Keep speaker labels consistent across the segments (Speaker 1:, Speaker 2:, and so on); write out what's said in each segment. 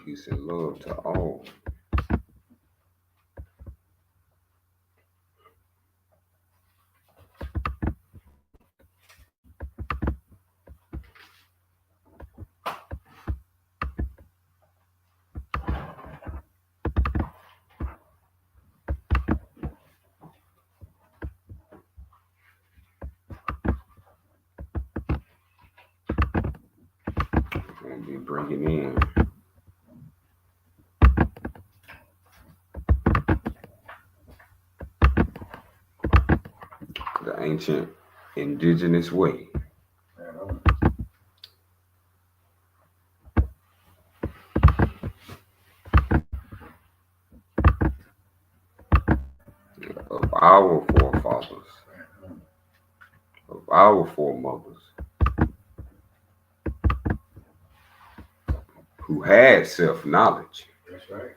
Speaker 1: Peace and love to all. And be bringing in the ancient indigenous way. Of our forefathers, of our foremothers, who had self-knowledge.
Speaker 2: That's right.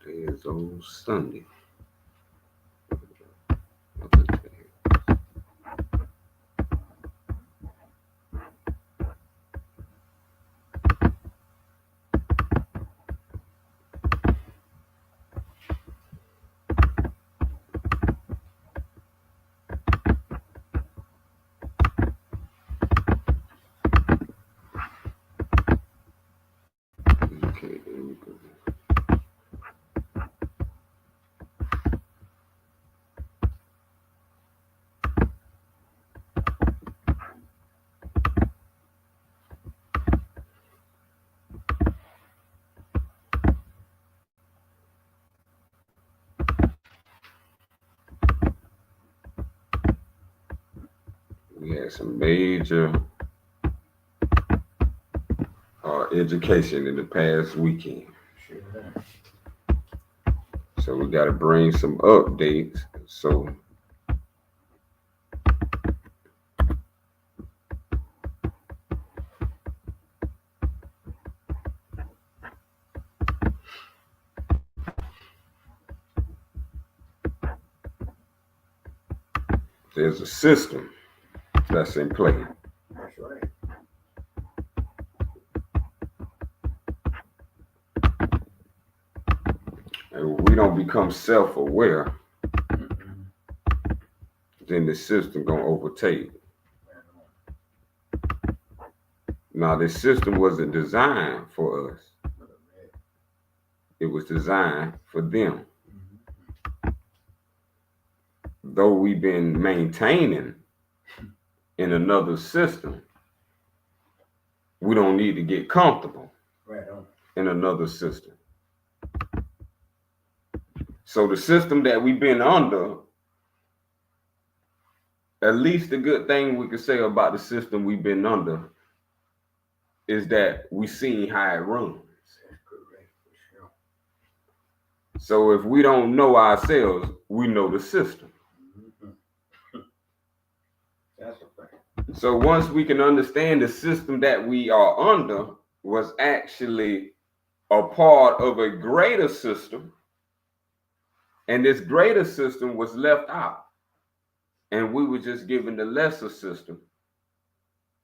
Speaker 1: There's old Sunday. Okay, there we go. We had some major education in the past weekend.
Speaker 2: Sure.
Speaker 1: So we got to bring some updates. So there's a system that's in play.
Speaker 2: That's right.
Speaker 1: And we don't become self-aware, then the system gonna overtake. Now, this system wasn't designed for us. It was designed for them. Though we've been maintaining in another system, we don't need to get comfortable in another system. So the system that we've been under, at least the good thing we could say about the system we've been under is that we seen how it runs. So if we don't know ourselves, we know the system.
Speaker 2: That's a fact.
Speaker 1: So once we can understand the system that we are under was actually a part of a greater system, and this greater system was left out, and we were just given the lesser system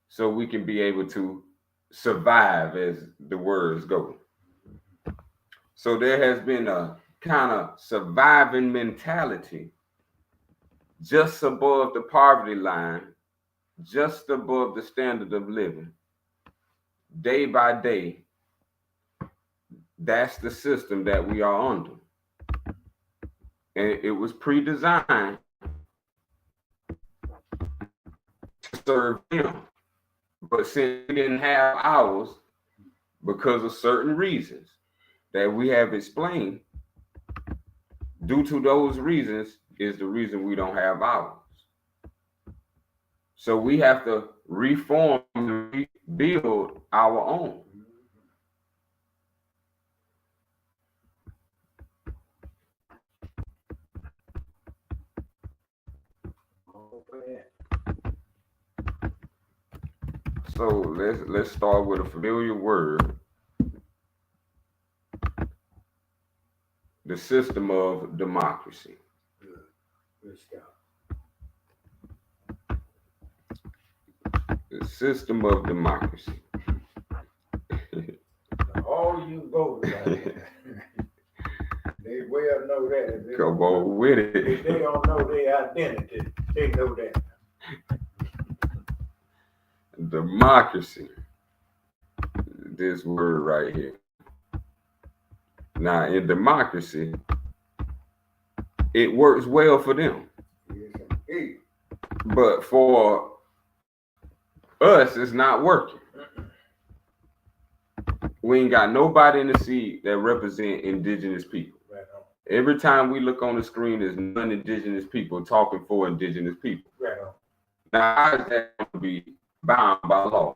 Speaker 1: so we can be able to survive, as the words go. So there has been a kind of surviving mentality just above the poverty line, just above the standard of living, day by day. That's the system that we are under. And it was pre-designed to serve them. But since we didn't have ours because of certain reasons that we have explained, due to those reasons is the reason we don't have ours. So we have to reform and rebuild our own. So let's start with a familiar word, the system of democracy.
Speaker 2: Good stuff.
Speaker 1: The system of democracy.
Speaker 2: All you voters out there, they well know that. If they
Speaker 1: Come
Speaker 2: don't know-
Speaker 1: on with
Speaker 2: If
Speaker 1: it.
Speaker 2: they don't know their identity, they know that.
Speaker 1: Democracy. This word right here. Now, in democracy, it works well for them.
Speaker 2: Yes, indeed.
Speaker 1: But for us, it's not working. We ain't got nobody in the seat that represent indigenous people.
Speaker 2: Right on.
Speaker 1: Every time we look on the screen, there's non-indigenous people talking for indigenous people.
Speaker 2: Right on.
Speaker 1: Now, how is that going to be bound by law?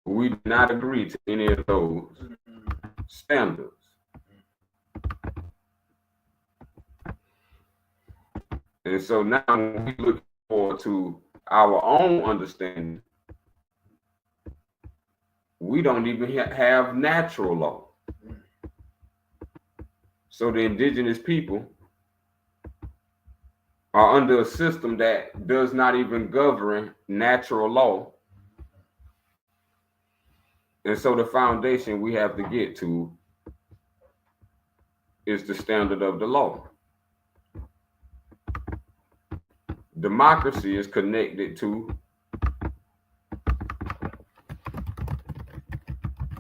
Speaker 1: We do not agree to any of those standards. And so now when we look forward to our own understanding, we don't even have natural law. So the indigenous people are under a system that does not even govern natural law. And so the foundation we have to get to is the standard of the law. Democracy is connected to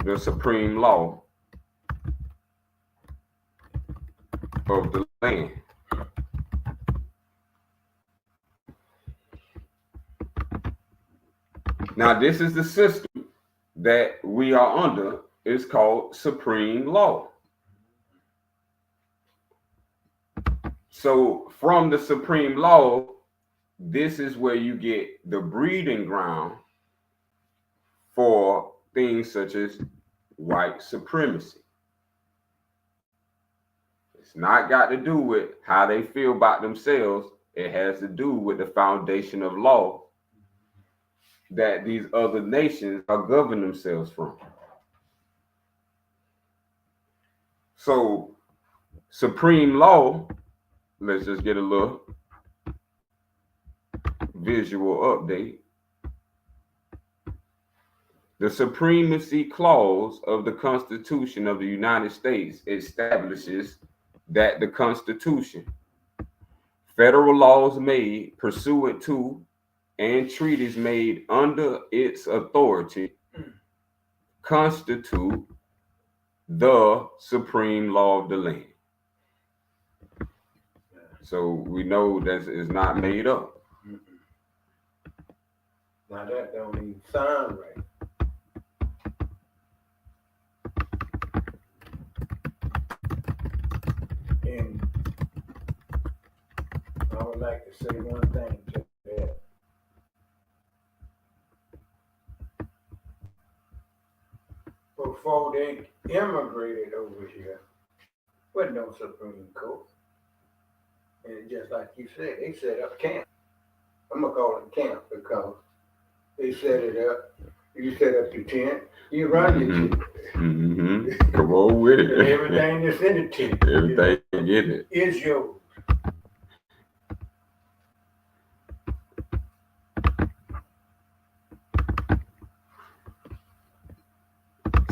Speaker 1: the supreme law of the land. Now, this is the system that we are under. It's called supreme law. So from the supreme law, this is where you get the breeding ground for things such as white supremacy. It's not got to do with how they feel about themselves. It has to do with the foundation of law that these other nations are governing themselves from. So supreme law, let's just get a little visual update. The Supremacy Clause of the Constitution of the United States establishes that the Constitution, federal laws made pursuant to, and treaties made under its authority constitute the supreme law of the land. So we know that it's not made up.
Speaker 2: Now that don't even sound right. And I would like to say one thing to that. Before they immigrated over here, wasn't no Supreme Court. And just like you said, they set up camp. I'm gonna call it camp because they set it up. You set up your tent, you run your tent.
Speaker 1: Mm-hmm. Come on with it.
Speaker 2: Everything that's in the tent,
Speaker 1: Everything you get it.
Speaker 2: is yours.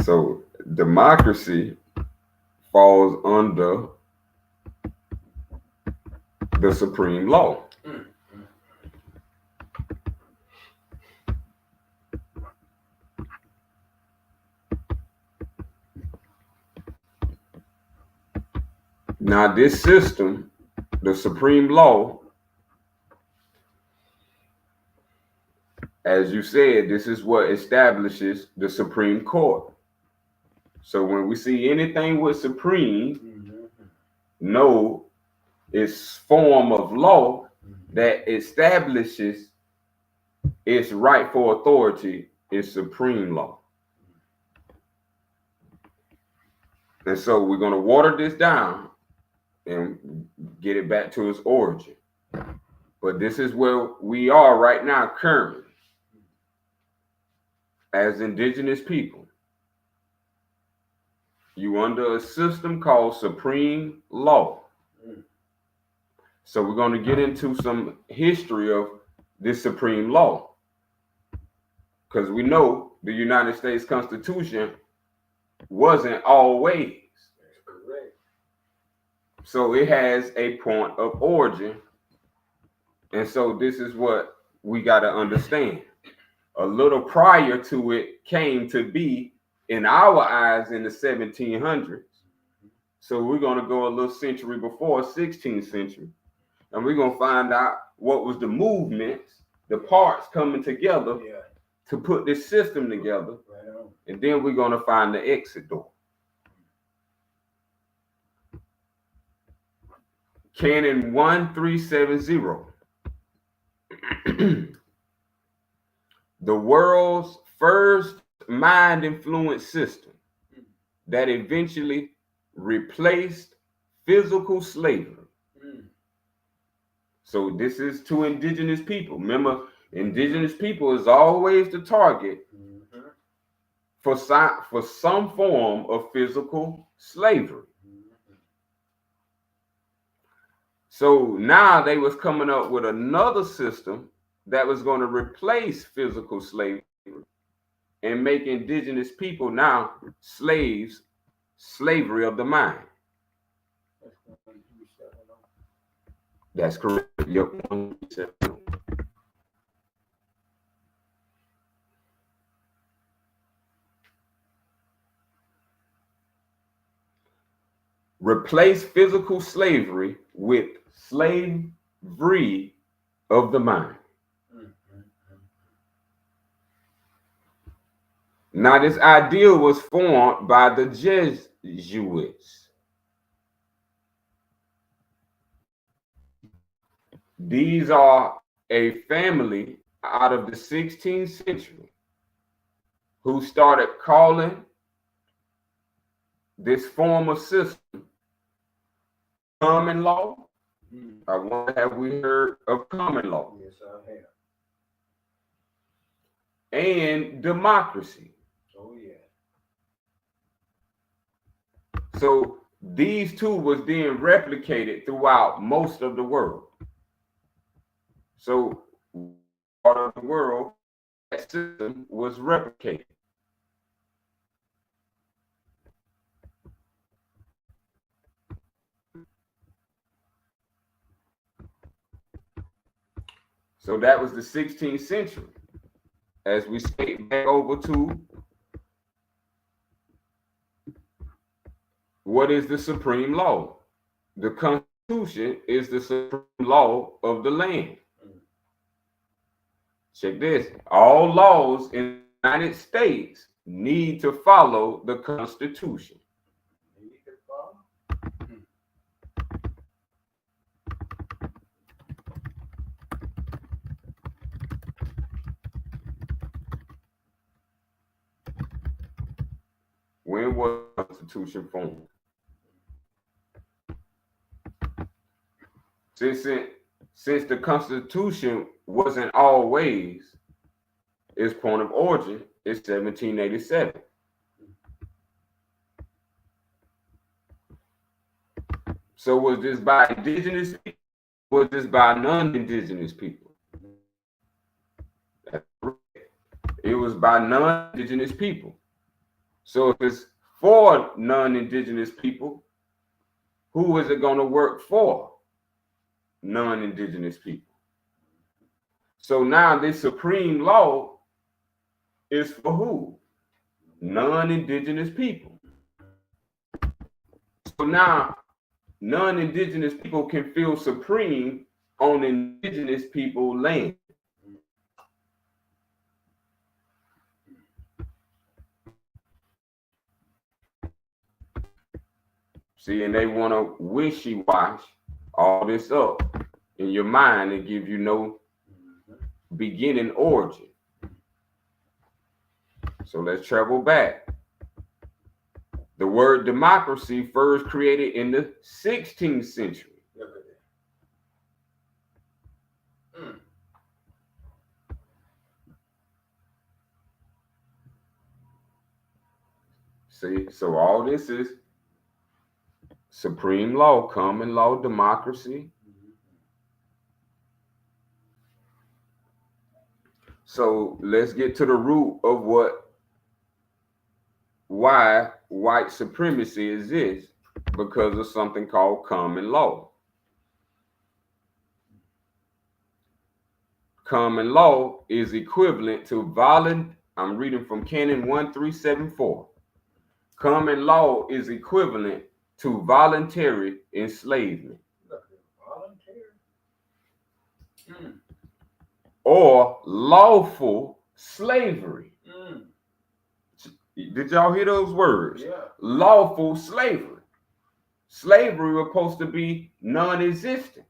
Speaker 1: So democracy falls under the supreme law. Now, this system, the supreme law, as you said, this is what establishes the Supreme Court. So when we see anything with supreme, know its form of law that establishes its rightful authority is supreme law. And so we're going to water this down and get it back to its origin. But this is where we are right now, currently, as indigenous people. You under a system called supreme law. So we're going to get into some history of this supreme law. Because we know the United States Constitution wasn't always.
Speaker 2: That's correct.
Speaker 1: So it has a point of origin. And so this is what we got to understand. A little prior to it came to be, in our eyes, in the 1700s. So we're going to go a little century before, 16th century. And we're going to find out what was the movements, the parts coming together to put this system together.
Speaker 2: Right on.
Speaker 1: And then we're going to find the exit door. Canon 1370. The world's first mind influence system that eventually replaced physical slavery. So this is to indigenous people. Remember, indigenous people is always the target for some form of physical slavery. So now they was coming up with another system that was going to replace physical slavery and make indigenous people now slavery of the mind. That's correct. Yep. Replace physical slavery with slavery of the mind. Now, this ideal was formed by the Jesuits. These are a family out of the 16th century who started calling this form of system common law. I wonder, have we heard of common law?
Speaker 2: Yes, I have.
Speaker 1: And democracy.
Speaker 2: Oh, yeah.
Speaker 1: So these two was being replicated throughout most of the world. So part of the world, that system was replicated. So that was the 16th century. As we skate back over to what is the supreme law? The Constitution is the supreme law of the land. Check this. All laws in the United States need to follow the Constitution. When was the Constitution formed? Since the Constitution wasn't always its point of origin, it's 1787. So was this by indigenous people? Was this by non-indigenous people? It was by non-indigenous people. So if it's for non-indigenous people, who is it going to work for? Non-indigenous people. So now this supreme law is for who? Non-indigenous people. So now non-indigenous people can feel supreme on indigenous people's land. See, and they want to wishy-wash all this up in your mind and give you no beginning origin. So let's travel back. The word democracy first created in the 16th century.
Speaker 2: Look at that.
Speaker 1: See, so all this is supreme law, common law, democracy. So let's get to the root of why white supremacy exists, because of something called common law. Common law is equivalent to I'm reading from Canon 1374. Common law is equivalent to voluntary enslavement.
Speaker 2: Voluntary?
Speaker 1: Or lawful slavery. Did y'all hear those words?
Speaker 2: Yeah.
Speaker 1: Lawful slavery. Slavery was supposed to be non-existent.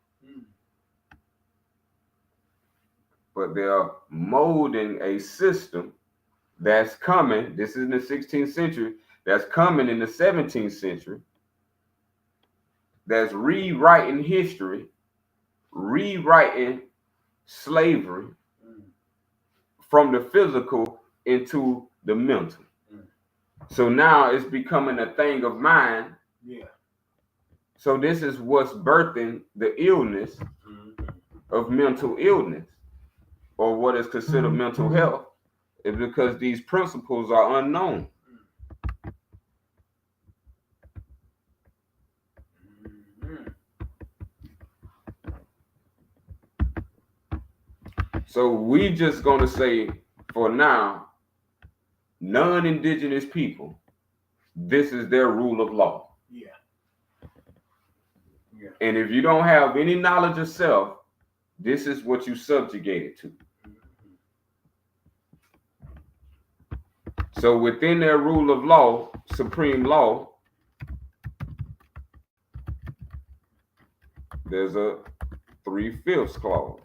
Speaker 1: But they're molding a system that's coming. This is in the 16th century. That's coming in the 17th century. That's rewriting history, rewriting slavery from the physical into the mental. So now it's becoming a thing of mind.
Speaker 2: Yeah.
Speaker 1: So this is what's birthing the illness of mental illness, or what is considered mental health, is because these principles are unknown. So we just gonna say, for now, non-indigenous people, this is their rule of law.
Speaker 2: Yeah. Yeah.
Speaker 1: And if you don't have any knowledge of self, this is what you subjugated to. So within their rule of law, supreme law, there's a 3/5 clause.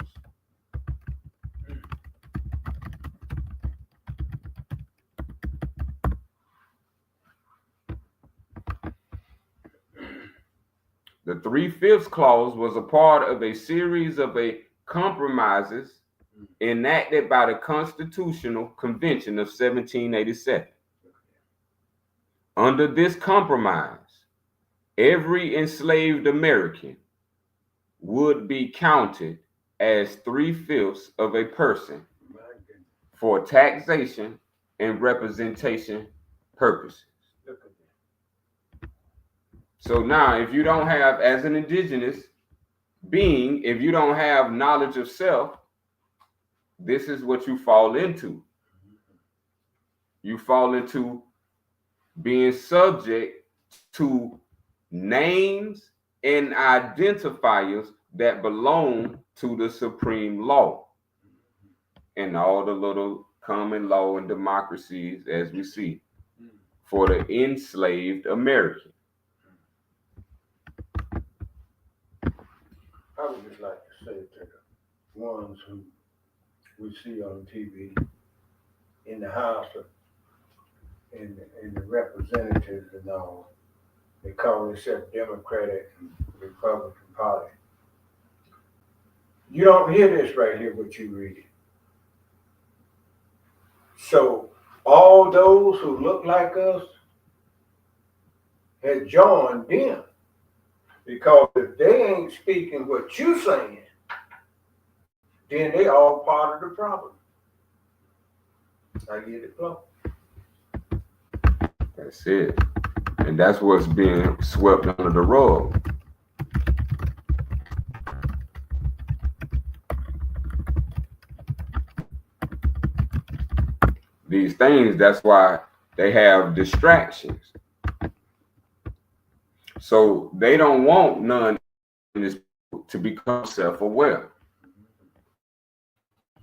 Speaker 1: The 3/5 clause was a part of a series of compromises enacted by the Constitutional Convention of 1787. Under this compromise, every enslaved American would be counted as 3/5 of a person for taxation and representation purposes. So now, if you don't have, as an indigenous being, if you don't have knowledge of self, this is what you fall into. You fall into being subject to names and identifiers that belong to the supreme law and all the little common law and democracies, as we see, for the enslaved American.
Speaker 2: I would just like to say to the ones who we see on TV in the House and the representatives and all, they call themselves Democratic and Republican Party. You don't hear this right here, what you read. So all those who look like us had joined them. Because if they ain't speaking what you saying, then they all part of the problem. I get it, Flo.
Speaker 1: That's it. And that's what's being swept under the rug. These things, that's why they have distractions. So they don't want none to become self-aware.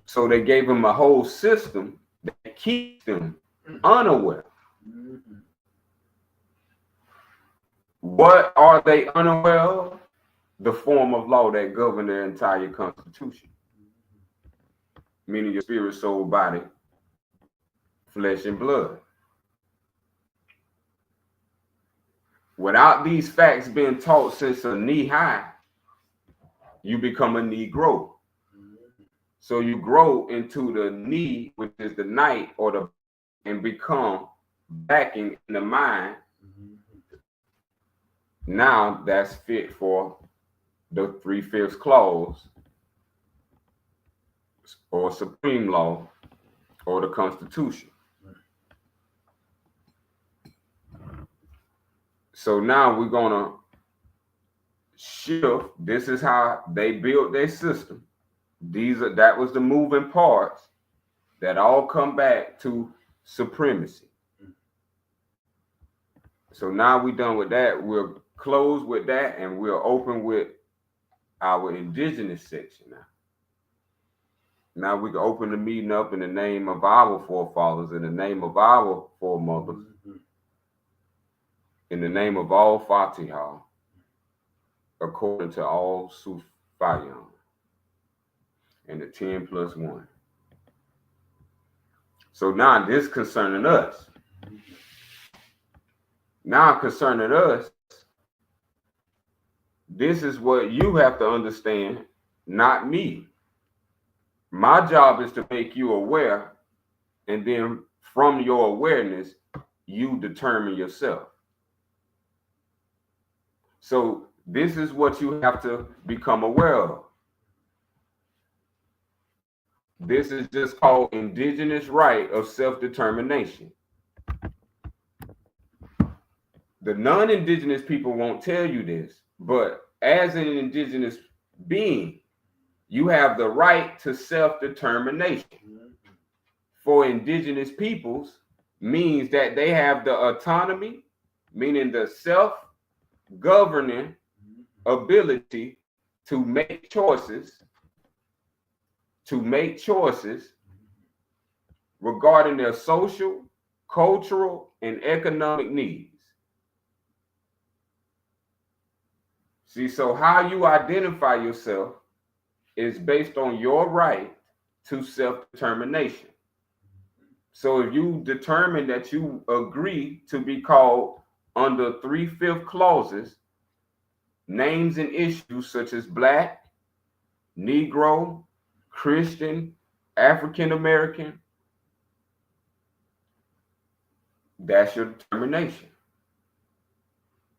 Speaker 1: So they gave them a whole system that keeps them unaware. What are they unaware of? The form of law that govern their entire constitution, meaning your spirit, soul, body, flesh, and blood. Without these facts being taught since a knee high, you become a Negro. So you grow into the knee, which is the night or the, and become backing in the mind. Now that's fit for the 3/5 clause or supreme law or the Constitution. So now we're gonna shift. This is how they built their system. That was the moving parts that all come back to supremacy. So now we're done with that. We'll close with that and we'll open with our indigenous section now. Now we can open the meeting up in the name of our forefathers, in the name of our foremothers, in the name of all Fatiha, according to all Sufayan, and the 10 plus 1. So now this concerning us. Now concerning us, this is what you have to understand, not me. My job is to make you aware, and then from your awareness, you determine yourself. So this is what you have to become aware of. This is just called indigenous right of self-determination. The non-indigenous people won't tell you this, but as an indigenous being, you have the right to self-determination. For indigenous peoples means that they have the autonomy, meaning the self-governing ability to make choices regarding their social, cultural, and economic needs. See, so how you identify yourself is based on your right to self-determination. So if you determine that you agree to be called under 3/5 clauses, names and issues such as Black, Negro, Christian, African American, that's your determination.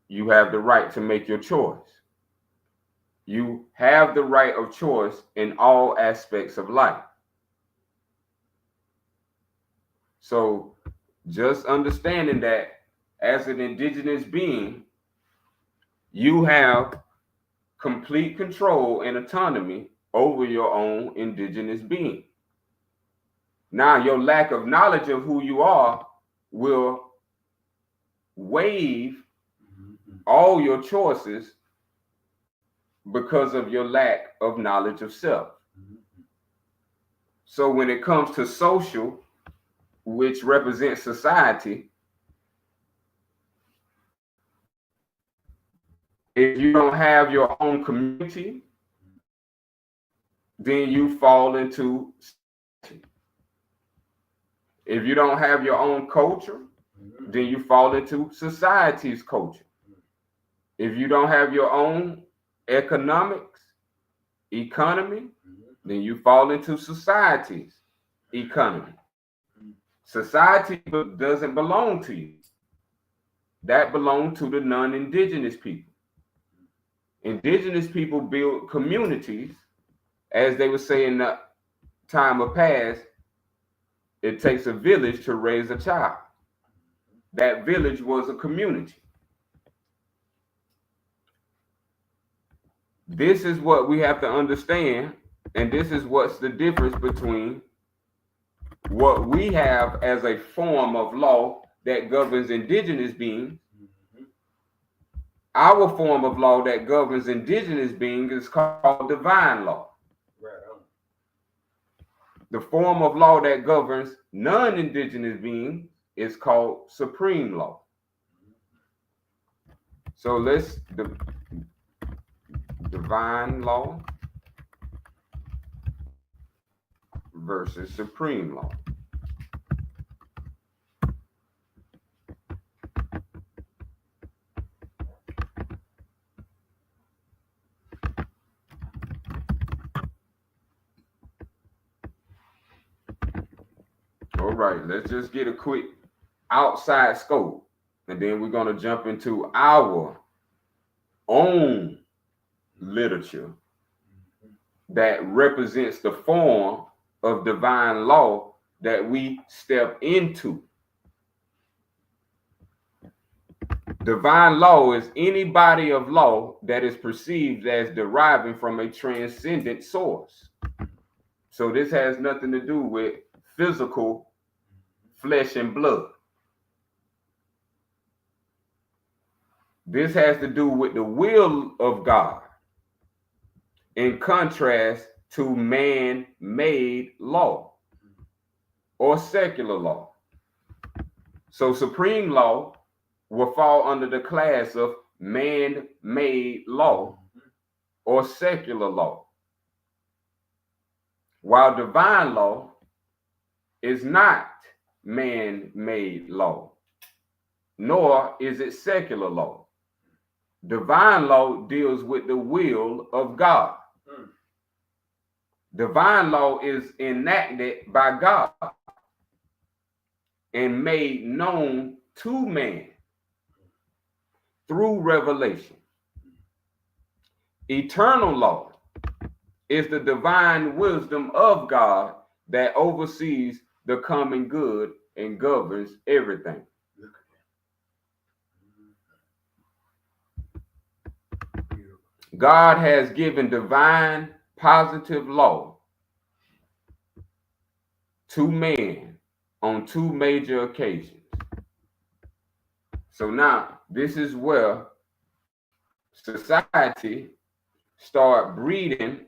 Speaker 1: You have the right to make your choice. You have the right of choice in all aspects of life. So just understanding that as an indigenous being, you have complete control and autonomy over your own indigenous being. Now, your lack of knowledge of who you are will waive all your choices because of your lack of knowledge of self. So when it comes to social, which represents society, if you don't have your own community, then you fall into society. If you don't have your own culture, then you fall into society's culture. If you don't have your own economy, then you fall into society's economy. Society doesn't belong to you. That belongs to the non-indigenous people. Indigenous people build communities, as they would say in the time of past, it takes a village to raise a child. That village was a community. This is what we have to understand, and this is what's the difference between what we have as a form of law that governs indigenous beings. Our form of law that governs indigenous beings is called divine law. The form of law that governs non-indigenous beings is called supreme law. So let's divine law versus supreme law. All right, let's just get a quick outside scope, and then we're going to jump into our own literature that represents the form of divine law that we step into. Divine law is any body of law that is perceived as deriving from a transcendent source. So this has nothing to do with physical flesh and blood. This has to do with the will of God, in contrast to man-made law or secular law. So supreme law will fall under the class of man-made law or secular law, while divine law is not man-made law, nor is it secular law. Divine law deals with the will of God. Divine law is enacted by God and made known to man through revelation. Eternal law is the divine wisdom of God that oversees the common good and governs everything. God has given divine positive law to man on two major occasions. So now this is where society start breeding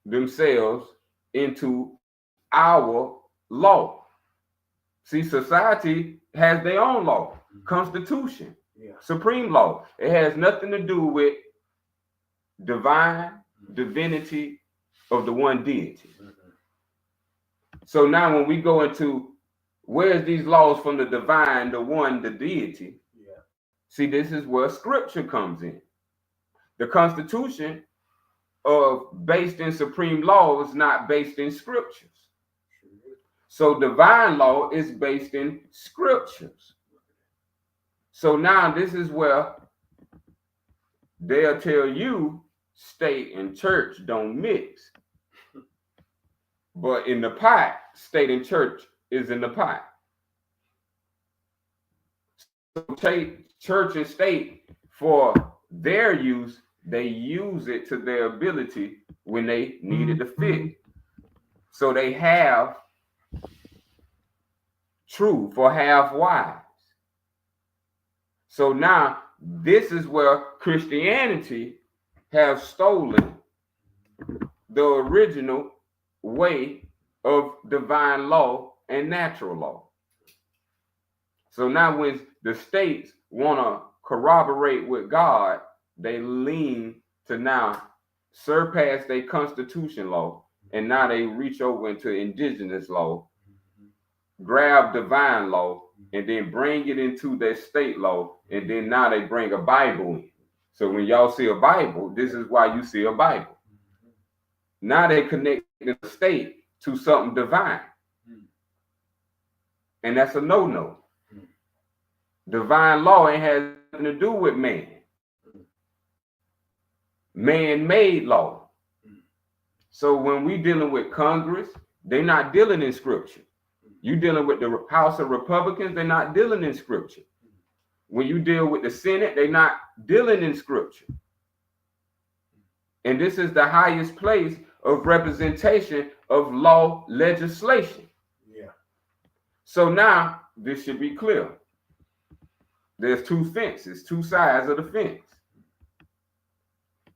Speaker 1: themselves into our law. See, society has their own law, constitution, supreme law. It has nothing to do with divinity of the one deity. So now when we go into where's these laws from the divine, the one, the deity, see, this is where scripture comes in. The constitution of based in supreme law is not based in scriptures. So divine law is based in scriptures. So now this is where they'll tell you state and church don't mix. But in the pot, state and church is in the pot. So take church and state for their use, they use it to their ability when they need it to fit. So they have truth or have wise. So now this is where Christianity has stolen the original way of divine law and natural law. So now when the states want to corroborate with God, they lean to now surpass their constitution law, and now they reach over into indigenous law, grab divine law, and then bring it into their state law, and then now they bring a Bible in. So when y'all see a Bible, this is why you see a Bible. Now they connect the state to something divine. And that's a no-no. Divine law ain't has nothing to do with man. Man-made law. So when we dealing with Congress, they're not dealing in scripture. You dealing with the House of Republicans, they're not dealing in scripture. When you deal with the Senate, they're not dealing in scripture. And this is the highest place of representation of law legislation. So now this should be clear. There's two fences, two sides of the fence.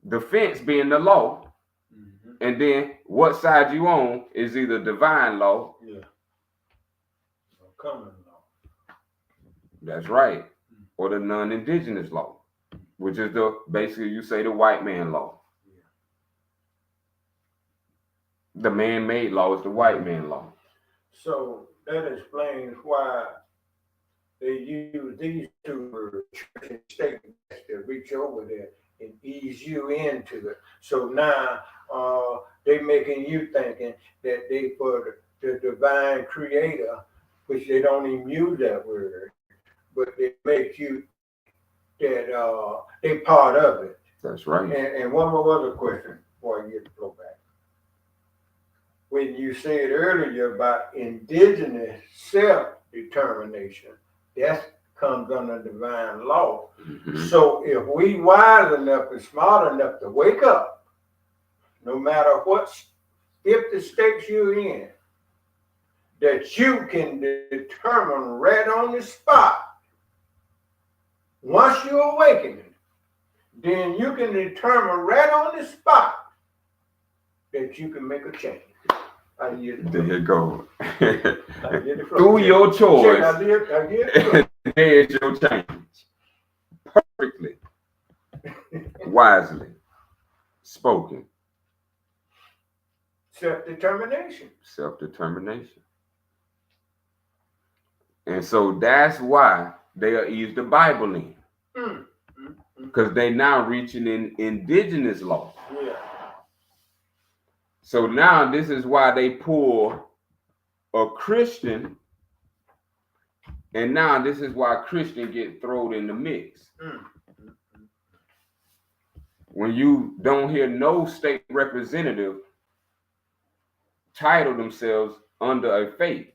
Speaker 1: The fence being the law, and then what side you on is either divine law.
Speaker 2: Common law.
Speaker 1: That's right. Or the non-indigenous law. which is basically you say the white man law.
Speaker 2: Yeah.
Speaker 1: The man-made law is the white man law.
Speaker 2: So that explains why they use these two words, church and state, to reach over there and ease you into it. So now they making you thinking that they for the divine creator, which they don't even use that word, but they make you that they part of it.
Speaker 1: That's right.
Speaker 2: And one more other question before I get the floor back. When you said earlier about indigenous self-determination, that comes under divine law.
Speaker 1: Mm-hmm.
Speaker 2: So if we wise enough and smart enough to wake up, no matter what 50 states you're in, that you can determine right on the spot, once you're awakening, then you can determine right on the spot that you can make a change.
Speaker 1: There you go.
Speaker 2: Through
Speaker 1: your choice, there's your change. Perfectly, wisely spoken.
Speaker 2: Self-determination.
Speaker 1: Self-determination. And so that's why they'll ease the Bible in. Because they now reaching in indigenous law.
Speaker 2: Yeah.
Speaker 1: So now this is why they pull a Christian, and now this is why Christian get thrown in the mix. When you don't hear no state representative title themselves under a faith.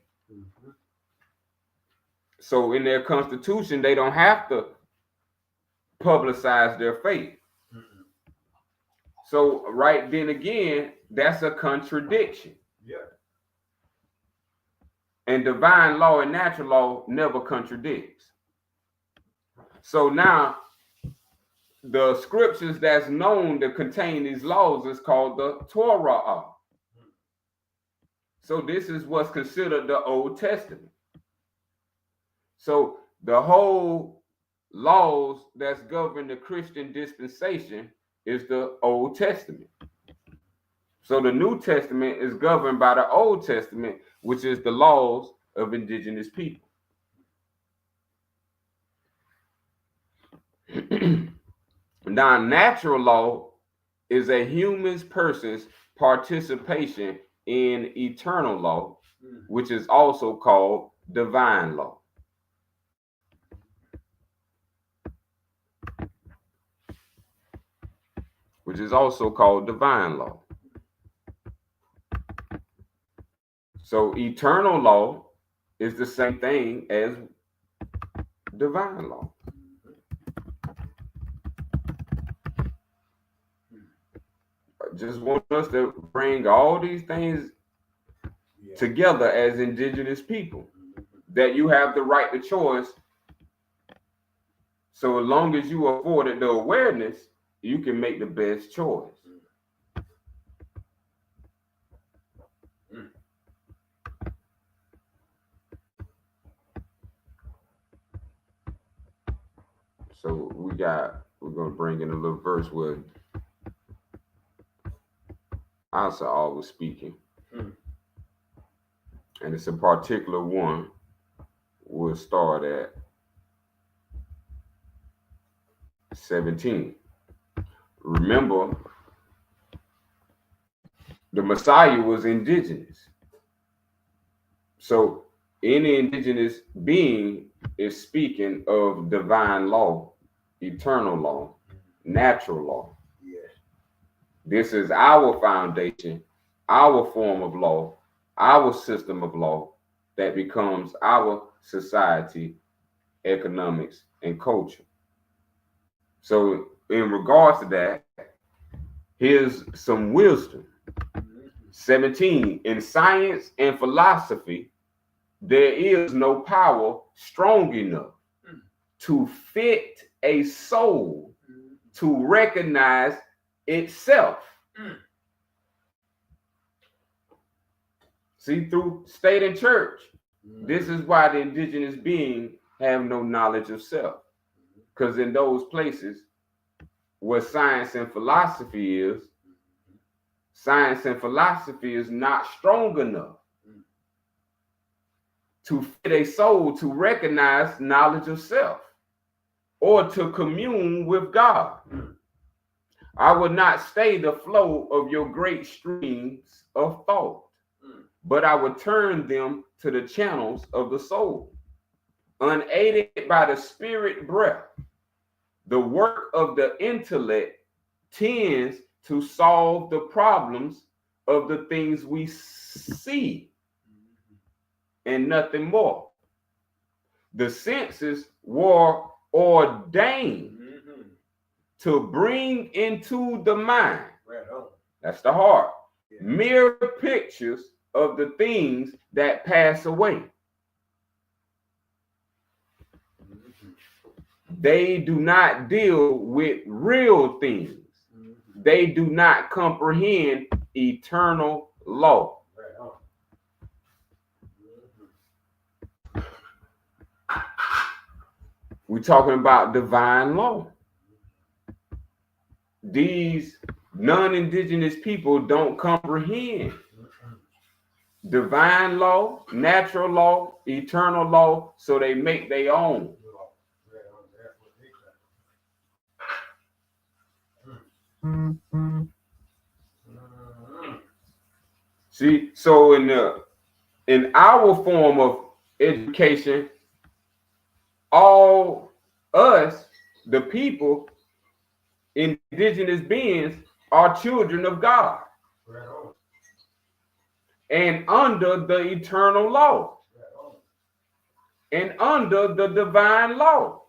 Speaker 1: So in their constitution, they don't have to publicize their faith. So right then again, that's a contradiction.
Speaker 2: Yeah.
Speaker 1: And divine law and natural law never contradicts. So now the scriptures that's known to contain these laws is called the Torah. So this is what's considered the Old Testament. So the whole laws that's govern the Christian dispensation is the Old Testament. So the New Testament is governed by the Old Testament, which is the laws of indigenous people. Now, natural law is a human person's participation in eternal law, which is also called divine law. Which is also called divine law. So eternal law is the same thing as divine law. I just want us to bring all these things together as indigenous people, that you have the right to choice. So as long as you afforded the awareness, you can make the best choice. So we're going to bring in a little verse where Asa was speaking. And it's a particular one. We'll start at 17. Remember, the Messiah was indigenous. So any indigenous being is speaking of divine law, eternal law, natural law.
Speaker 2: Yes.
Speaker 1: This is our foundation, our form of law, our system of law that becomes our society, economics, and culture. So in regards to that, here's some wisdom. 17, in science and philosophy, there is no power strong enough to fit a soul to recognize itself. See, through state and church, this is why the indigenous beings have no knowledge of self. Because in those places, what science and philosophy is, science and philosophy is not strong enough to fit a soul to recognize knowledge of self or to commune with God. I will not stay the flow of your great streams of thought, but I will turn them to the channels of the soul. Unaided by the spirit breath, the work of the intellect tends to solve the problems of the things we see and nothing more. The senses were ordained to bring into the mind, that's the heart, mere pictures of the things that pass away. They do not deal with real things. They do not comprehend eternal law. We're talking about divine law. These non-indigenous people don't comprehend divine law, natural law, eternal law, so they make their own. See, so in our form of education, all us, the people, indigenous beings, are children of God and under the eternal law and under the divine law.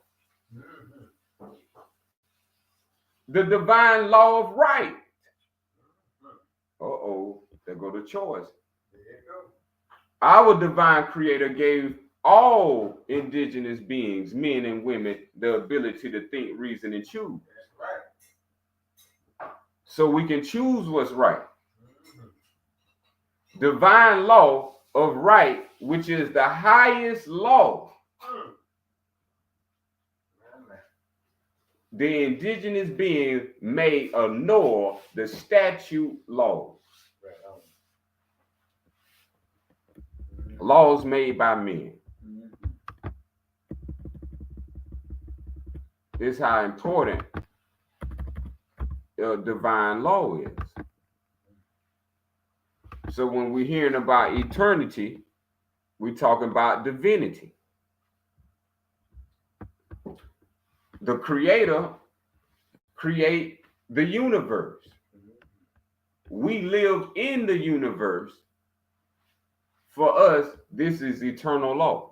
Speaker 1: The divine law of right. There go the choice. Our divine creator gave all indigenous beings, men and women, the ability to think, reason, and choose. So we can choose what's right. Divine law of right, which is the highest law. The indigenous beings may ignore the statute laws. Laws made by men. This is how important divine law is. So when we're hearing about eternity, we're talking about divinity. The creator create the universe. We live in the universe. For us, this is eternal law.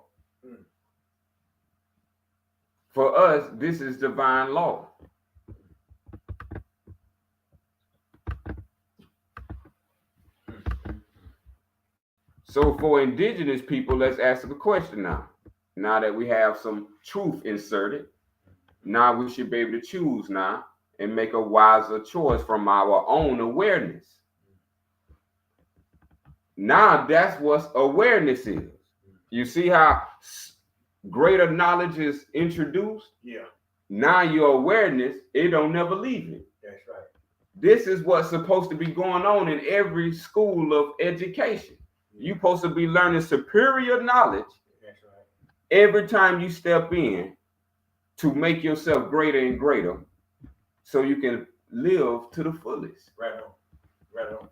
Speaker 1: For us, this is divine law. So for indigenous people, let's ask a question now. Now that we have some truth inserted, now we should be able to choose now and make a wiser choice from our own awareness. Now that's what awareness is. You see how greater knowledge is introduced?
Speaker 2: Yeah.
Speaker 1: Now your awareness, it don't never leave it.
Speaker 2: That's right.
Speaker 1: This is what's supposed to be going on in every school of education. You're supposed to be learning superior knowledge.
Speaker 2: That's right.
Speaker 1: Every time you step in to make yourself greater and greater so you can live to the fullest.
Speaker 2: Right on. Right on.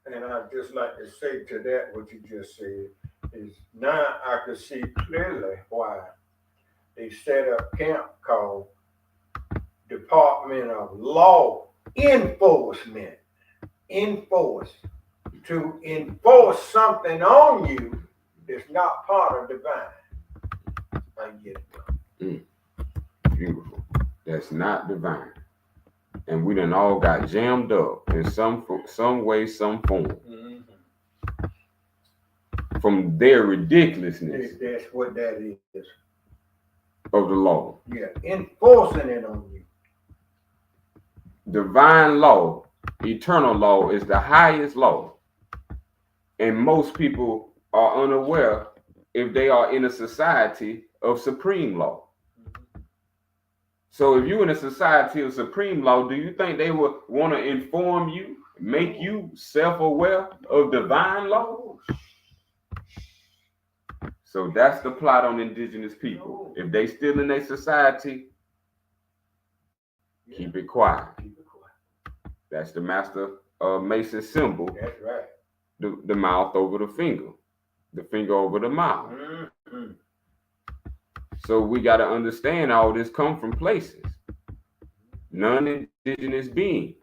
Speaker 2: And I'd just like to say to that, what you just said, is now I can see clearly why they set up camp called Department of Law Enforcement. To enforce something on you that's not part of divine. I get it.
Speaker 1: Beautiful. That's not divine. And we done all got jammed up in some way, some form. From their ridiculousness.
Speaker 2: That's what that is.
Speaker 1: Of the law.
Speaker 2: Yeah, enforcing it on you.
Speaker 1: Divine law, eternal law, is the highest law. And most people are unaware if they are in a society of supreme law. So if you're in a society of supreme law, do you think they would want to inform you, make you self-aware of divine law? So that's the plot on indigenous people. If they still in their society, keep it quiet. That's the master Mason symbol.
Speaker 2: That's right.
Speaker 1: The mouth over the finger over the mouth.
Speaker 2: Mm-hmm.
Speaker 1: So we got to understand all this come from places. Non-indigenous beings.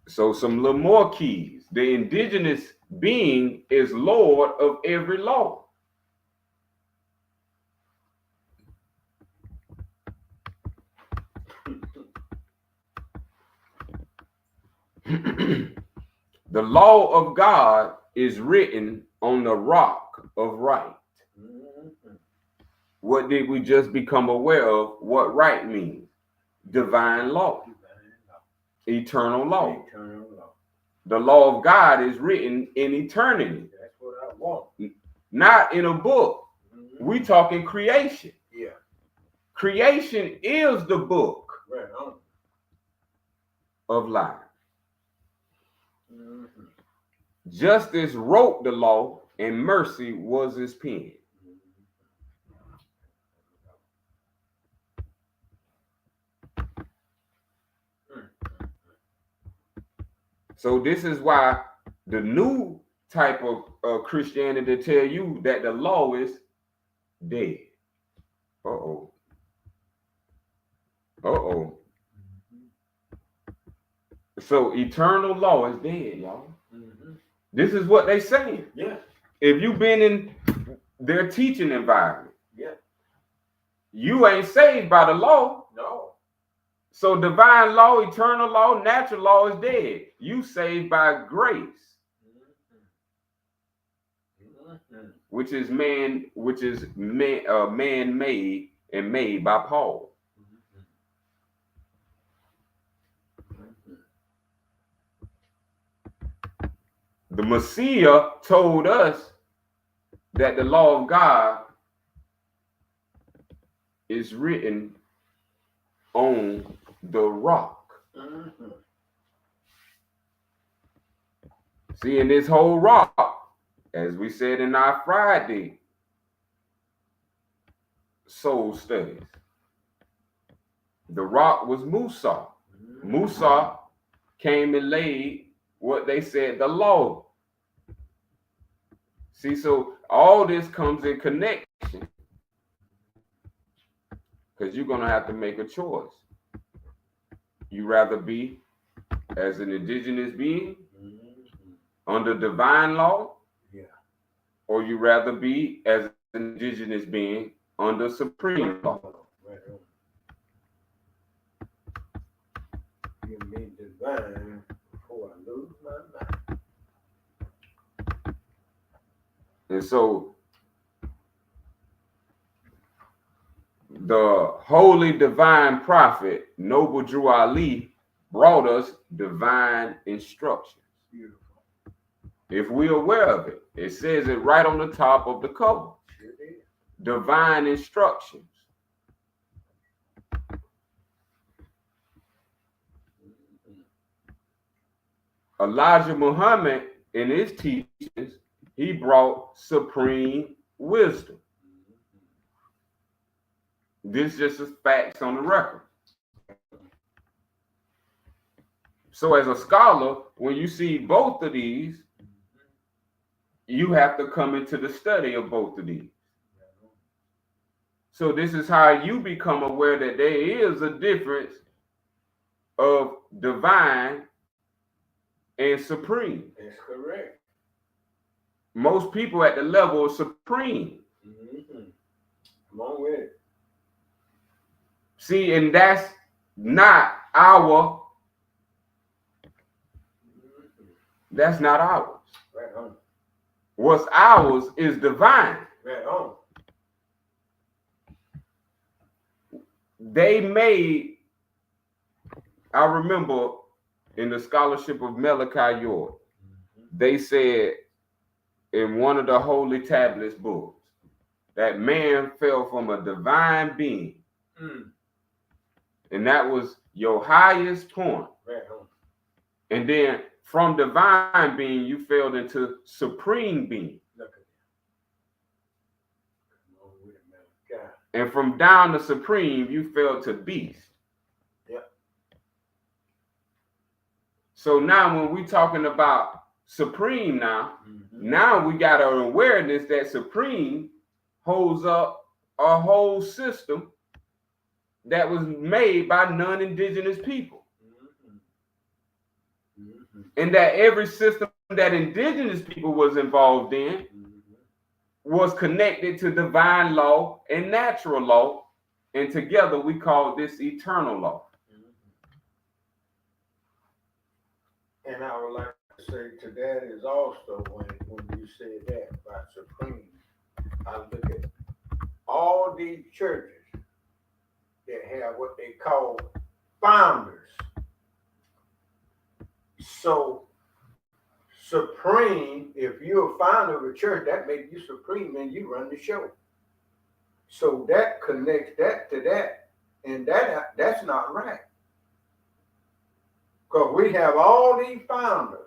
Speaker 1: So some little more keys. The indigenous being is Lord of every law. The law of God is written on the rock of right. What did we just become aware of? What right means? Divine law. Eternal law. The law of God is written in eternity.
Speaker 2: That's what I want.
Speaker 1: Not in a book. We talking creation.
Speaker 2: Yeah.
Speaker 1: Creation is the book of life. Justice wrote the law, and mercy was his pen. So this is why the new type of Christianity tell you that the law is dead. Uh-oh. So eternal law is dead, y'all. This is what they saying.
Speaker 2: Yeah.
Speaker 1: If you've been in their teaching environment,
Speaker 2: yeah,
Speaker 1: you ain't saved by the law.
Speaker 2: No.
Speaker 1: So divine law, eternal law, natural law is dead. You saved by grace, which is man-made and made by Paul. The Messiah told us that the law of God is written on the rock. See, in this whole rock, as we said in our Friday soul studies, the rock was Musa. Musa came and laid what they said the law. See, so all this comes in connection, because you're going to have to make a choice. You rather be as an indigenous being under divine law, or you rather be as an indigenous being under supreme law.
Speaker 2: Give me divine before I lose my mind.
Speaker 1: And so the holy divine prophet, Noble Drew Ali, brought us divine instructions.
Speaker 2: Beautiful.
Speaker 1: If we're aware of it, it says it right on the top of the cover.
Speaker 2: Sure did.
Speaker 1: Divine instructions. Elijah Muhammad, in his teachings, he brought supreme wisdom. This just is facts on the record. So as a scholar, when you see both of these, you have to come into the study of both of these. So this is how you become aware that there is a difference of divine and supreme.
Speaker 2: That's correct.
Speaker 1: Most people at the level of supreme.
Speaker 2: Come on with it.
Speaker 1: See, and that's not our. That's not ours.
Speaker 2: Right on.
Speaker 1: What's ours is divine.
Speaker 2: Right on.
Speaker 1: They made, I remember in the scholarship of Malachi York, they said in one of the holy tablets books that man fell from a divine being. And that was your highest point.
Speaker 2: Right on.
Speaker 1: And then from divine being, you fell into supreme being.
Speaker 2: Look at that. Come on with it, man. God.
Speaker 1: And from down to supreme, you fell to beast.
Speaker 2: Yep.
Speaker 1: So now when we're talking about supreme now we got an awareness that supreme holds up a whole system that was made by non-indigenous people. And that every system that indigenous people was involved in was connected to divine law and natural law. And together we call this eternal law.
Speaker 2: And I would like to say to that is also when you said that about supreme, I look at all these churches that have what they call founders. So supreme, if you're a founder of a church, that makes you supreme and you run the show. So that connects that to that, and that's not right. Because we have all these founders.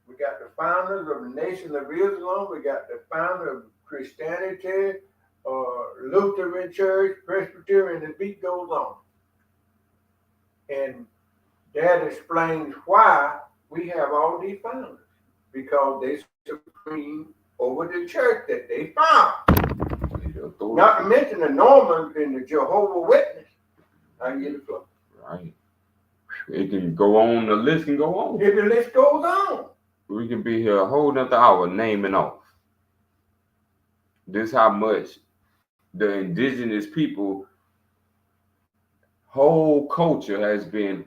Speaker 2: We got the founders of the Nation of Islam, we got the founder of Christianity, Lutheran Church, Presbyterian, the beat goes on. And that explains why we have all these founders, because they supreme over the church that they found. Not to mention the Normans and the Jehovah's Witness. I get the flow.
Speaker 1: Right. It can go on, the list can go on.
Speaker 2: If the list goes on.
Speaker 1: We can be here a whole nother hour naming off. This how much the indigenous people whole culture has been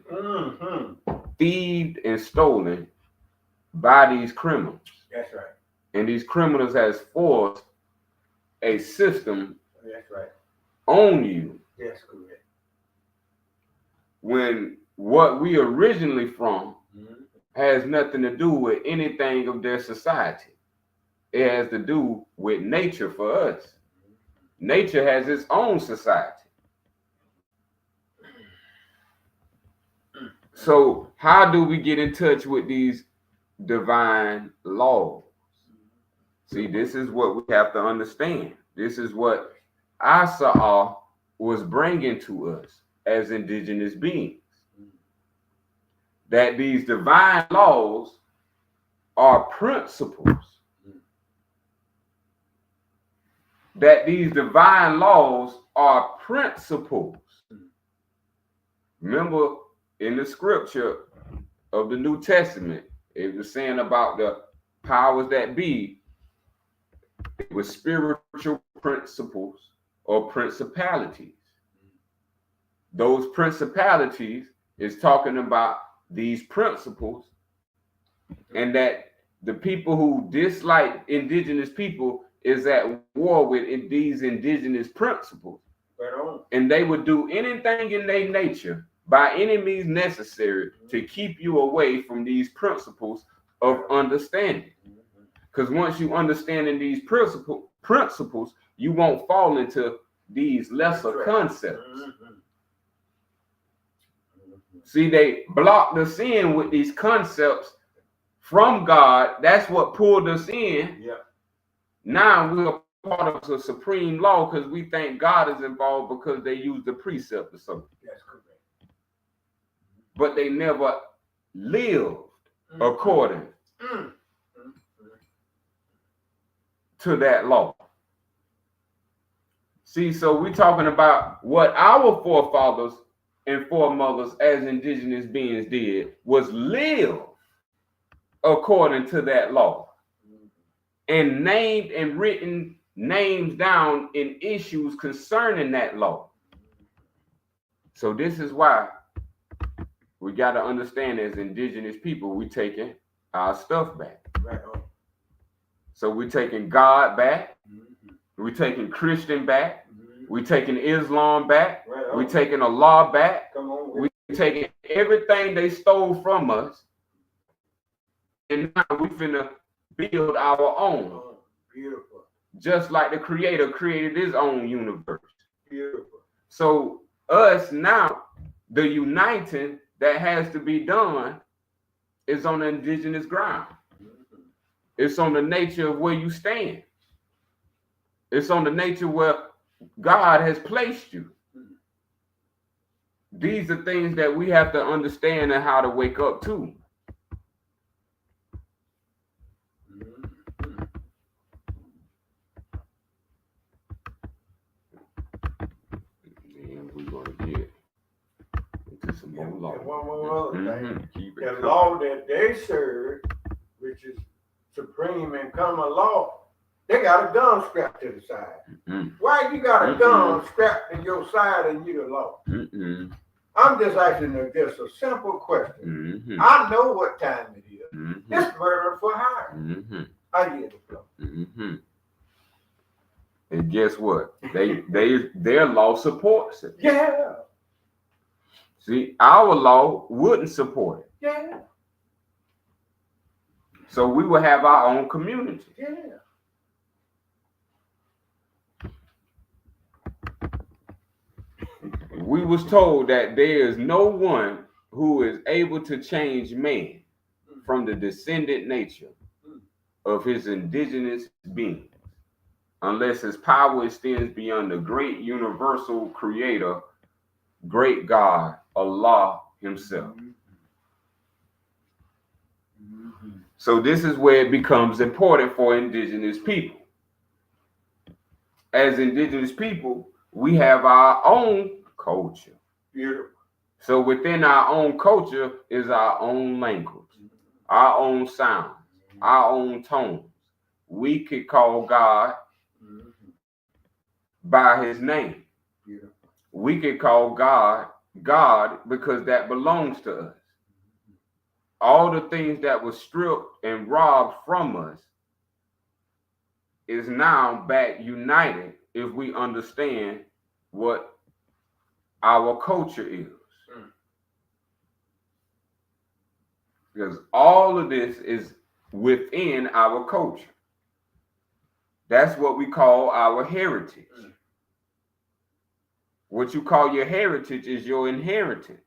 Speaker 1: thieved and stolen by these criminals.
Speaker 2: That's right.
Speaker 1: And these criminals has forced a system
Speaker 2: That's right.
Speaker 1: on you.
Speaker 2: That's correct.
Speaker 1: When what we originally from has nothing to do with anything of their society. It has to do with nature for us. Nature has its own society. So how do we get in touch with these divine laws? See, this is what we have to understand. This is what Asa was bringing to us as indigenous beings. That these divine laws are principles. That these divine laws are principles. Remember, in the scripture of the New Testament, it was saying about the powers that be, it was spiritual principles or principalities. Those principalities is talking about these principles, and that the people who dislike indigenous people is at war with these indigenous principles. And they would do anything in their nature by any means necessary to keep you away from these principles of understanding. Because once you understand in these principles, you won't fall into these lesser concepts. See, they blocked us in with these concepts from God. That's what pulled us in.
Speaker 2: Yeah.
Speaker 1: Now we're part of the supreme law because we think God is involved because they use the precept or something.
Speaker 2: That's correct.
Speaker 1: But they never lived according to that law. See, so we're talking about what our forefathers and foremothers as indigenous beings did was live according to that law and named and written names down in issues concerning that law. So this is why we got to understand as indigenous people, we taking our stuff back.
Speaker 2: Right on. So
Speaker 1: we're taking God back. We're taking Christian back. We're taking Islam back.
Speaker 2: Right
Speaker 1: We're taking Allah back.
Speaker 2: Come on.
Speaker 1: We're taking everything they stole from us. And now we're finna build our own.
Speaker 2: Beautiful.
Speaker 1: just like the creator created his own universe.
Speaker 2: Beautiful.
Speaker 1: So us now, the uniting that has to be done is on the indigenous ground.
Speaker 2: Mm-hmm.
Speaker 1: It's on the nature of where you stand. It's on the nature where God has placed you.
Speaker 2: Mm-hmm.
Speaker 1: These are things that we have to understand and how to wake up to.
Speaker 2: Mm-hmm.
Speaker 1: And we're going to get into some more law.
Speaker 2: And one more other thing.
Speaker 1: Keep it
Speaker 2: The
Speaker 1: coming.
Speaker 2: law that they serve, which is supreme and common law, they got a gun strapped to the side.
Speaker 1: Mm-hmm.
Speaker 2: Why you got a gun strapped to your side and you the law?
Speaker 1: Mm-hmm.
Speaker 2: I'm just asking just a simple question.
Speaker 1: Mm-hmm.
Speaker 2: I know what time it is.
Speaker 1: Mm-hmm.
Speaker 2: It's murder for hire.
Speaker 1: Mm-hmm.
Speaker 2: I hear the flow.
Speaker 1: Mm-hmm. And guess what? Their law supports it.
Speaker 2: Yeah.
Speaker 1: See, our law wouldn't support it.
Speaker 2: Yeah.
Speaker 1: So we will have our own community.
Speaker 2: Yeah.
Speaker 1: We was told that there is no one who is able to change man from the descendant nature of his indigenous being, unless his power extends beyond the great universal creator, great God, Allah himself.
Speaker 2: Mm-hmm.
Speaker 1: So this is where it becomes important for indigenous people. As indigenous people, we have our own culture.
Speaker 2: Beautiful.
Speaker 1: So within our own culture is our own language, our own sounds, our own tones. We could call God by his name.
Speaker 2: Beautiful.
Speaker 1: We could call God God because that belongs to us. All the things that were stripped and robbed from us is now back united if we understand what our culture is. Because all of this is within our culture. That's what we call our heritage. What you call your heritage is your inheritance.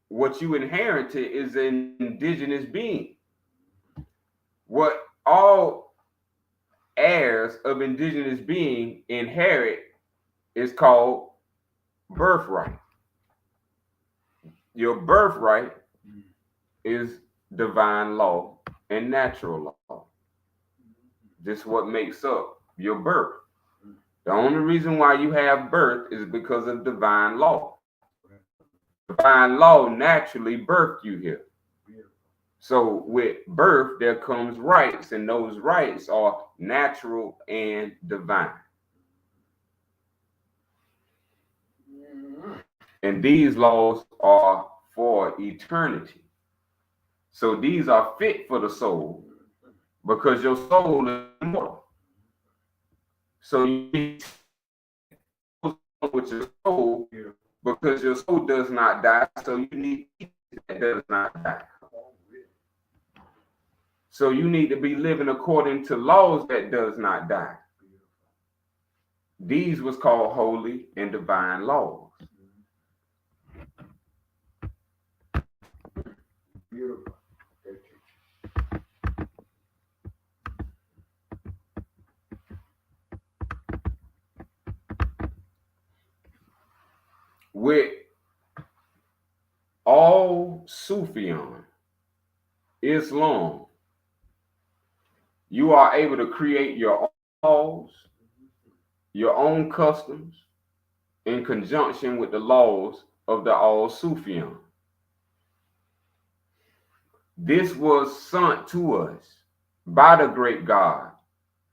Speaker 1: What you inherited is an indigenous being. What all heirs of indigenous being inherit is called birthright. Your birthright is divine law and natural law. This is what makes up your birth. The only reason why you have birth is because of divine law. Divine law naturally birthed you here. So with birth, there comes rights, and those rights are natural and divine. And these laws are for eternity. So these are fit for the soul because your soul is immortal. So you need to with your soul because your soul does not die. So you need that does not die. So you need to be living according to laws that does not die. These was called holy and divine laws.
Speaker 2: Beautiful.
Speaker 1: With all Sufism, Islam, you are able to create your own laws, your own customs, in conjunction with the laws of the all Sufism. This was sent to us by the great God,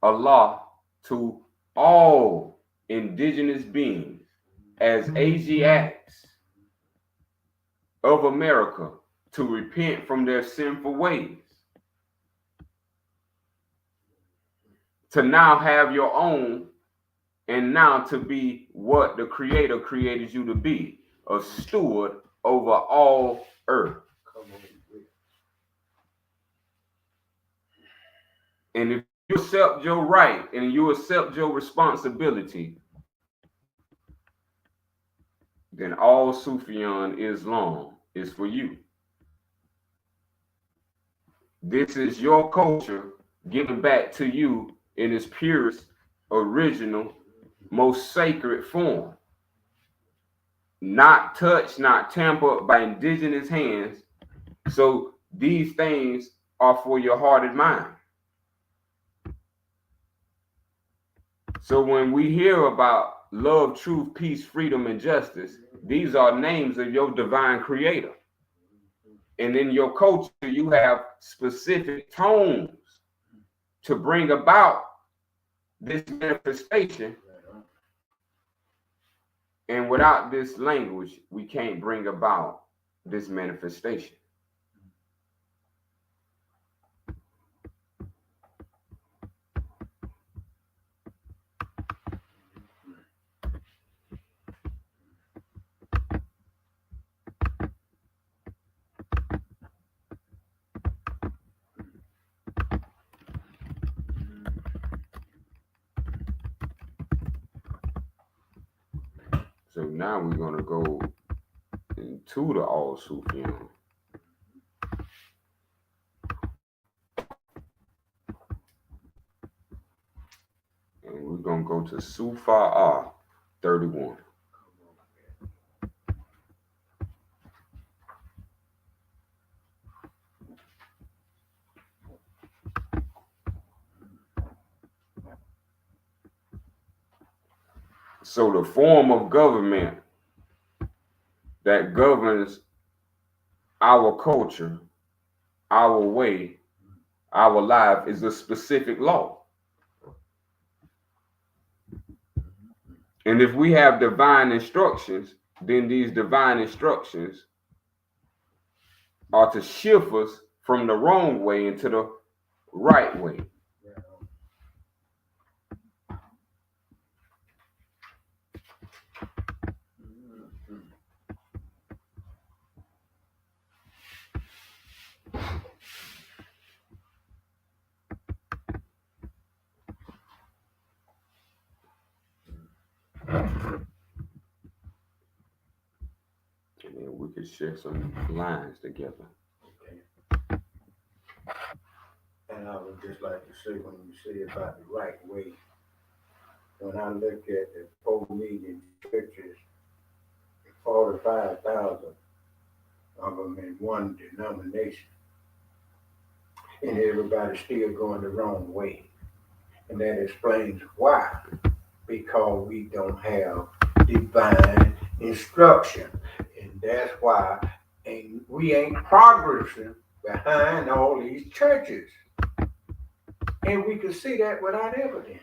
Speaker 1: Allah, to all indigenous beings as Asiatics of America to repent from their sinful ways. To now have your own, and now to be what the Creator created you to be, a steward over all earth. And if accept your right and you accept your responsibility, then all Sufyan Islam is for you. This is your culture given back to you in its purest, original, most sacred form. Not touched, not tampered by indigenous hands. So these things are for your heart and mind. So when we hear about love, truth, peace, freedom, and justice, these are names of your divine creator. And in your culture, you have specific tones to bring about this manifestation. And without this language, we can't bring about this manifestation. So now we're going to go into the All Sufyan. And we're going to go to Sufa 31. So the form of government that governs our culture, our way, our life is a specific law. And if we have divine instructions, then these divine instructions are to shift us from the wrong way into the right way. And then we could share some lines together.
Speaker 2: Okay. And I would just like to say, when you say about the right way, when I look at the 4 million churches, 45,000 of them in one denomination, and everybody's still going the wrong way. And that explains why. Because we don't have divine instruction. And that's why we ain't progressing behind all these churches. And we can see that without evidence.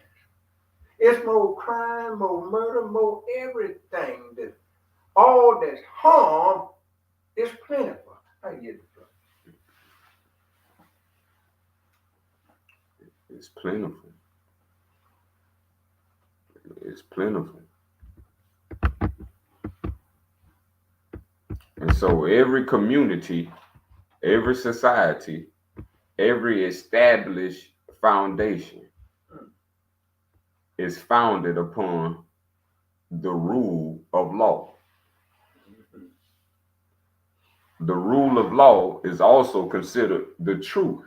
Speaker 2: It's more crime, more murder, more everything. All that's harm is plentiful. I get it.
Speaker 1: It's plentiful. It's plentiful. And so every community, every society, every established foundation is founded upon the rule of law. The rule of law is also considered the truth.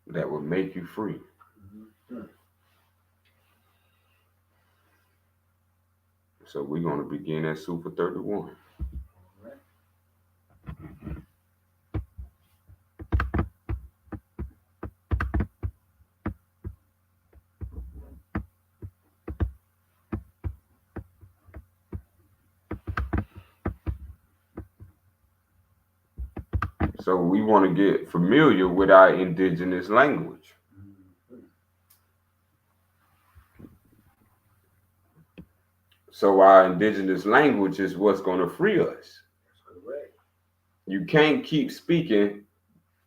Speaker 1: That will make you free. So we're going to begin at Super 31. So we want to get familiar with our indigenous language. So our indigenous language is what's going to free us.
Speaker 2: That's correct.
Speaker 1: You can't keep speaking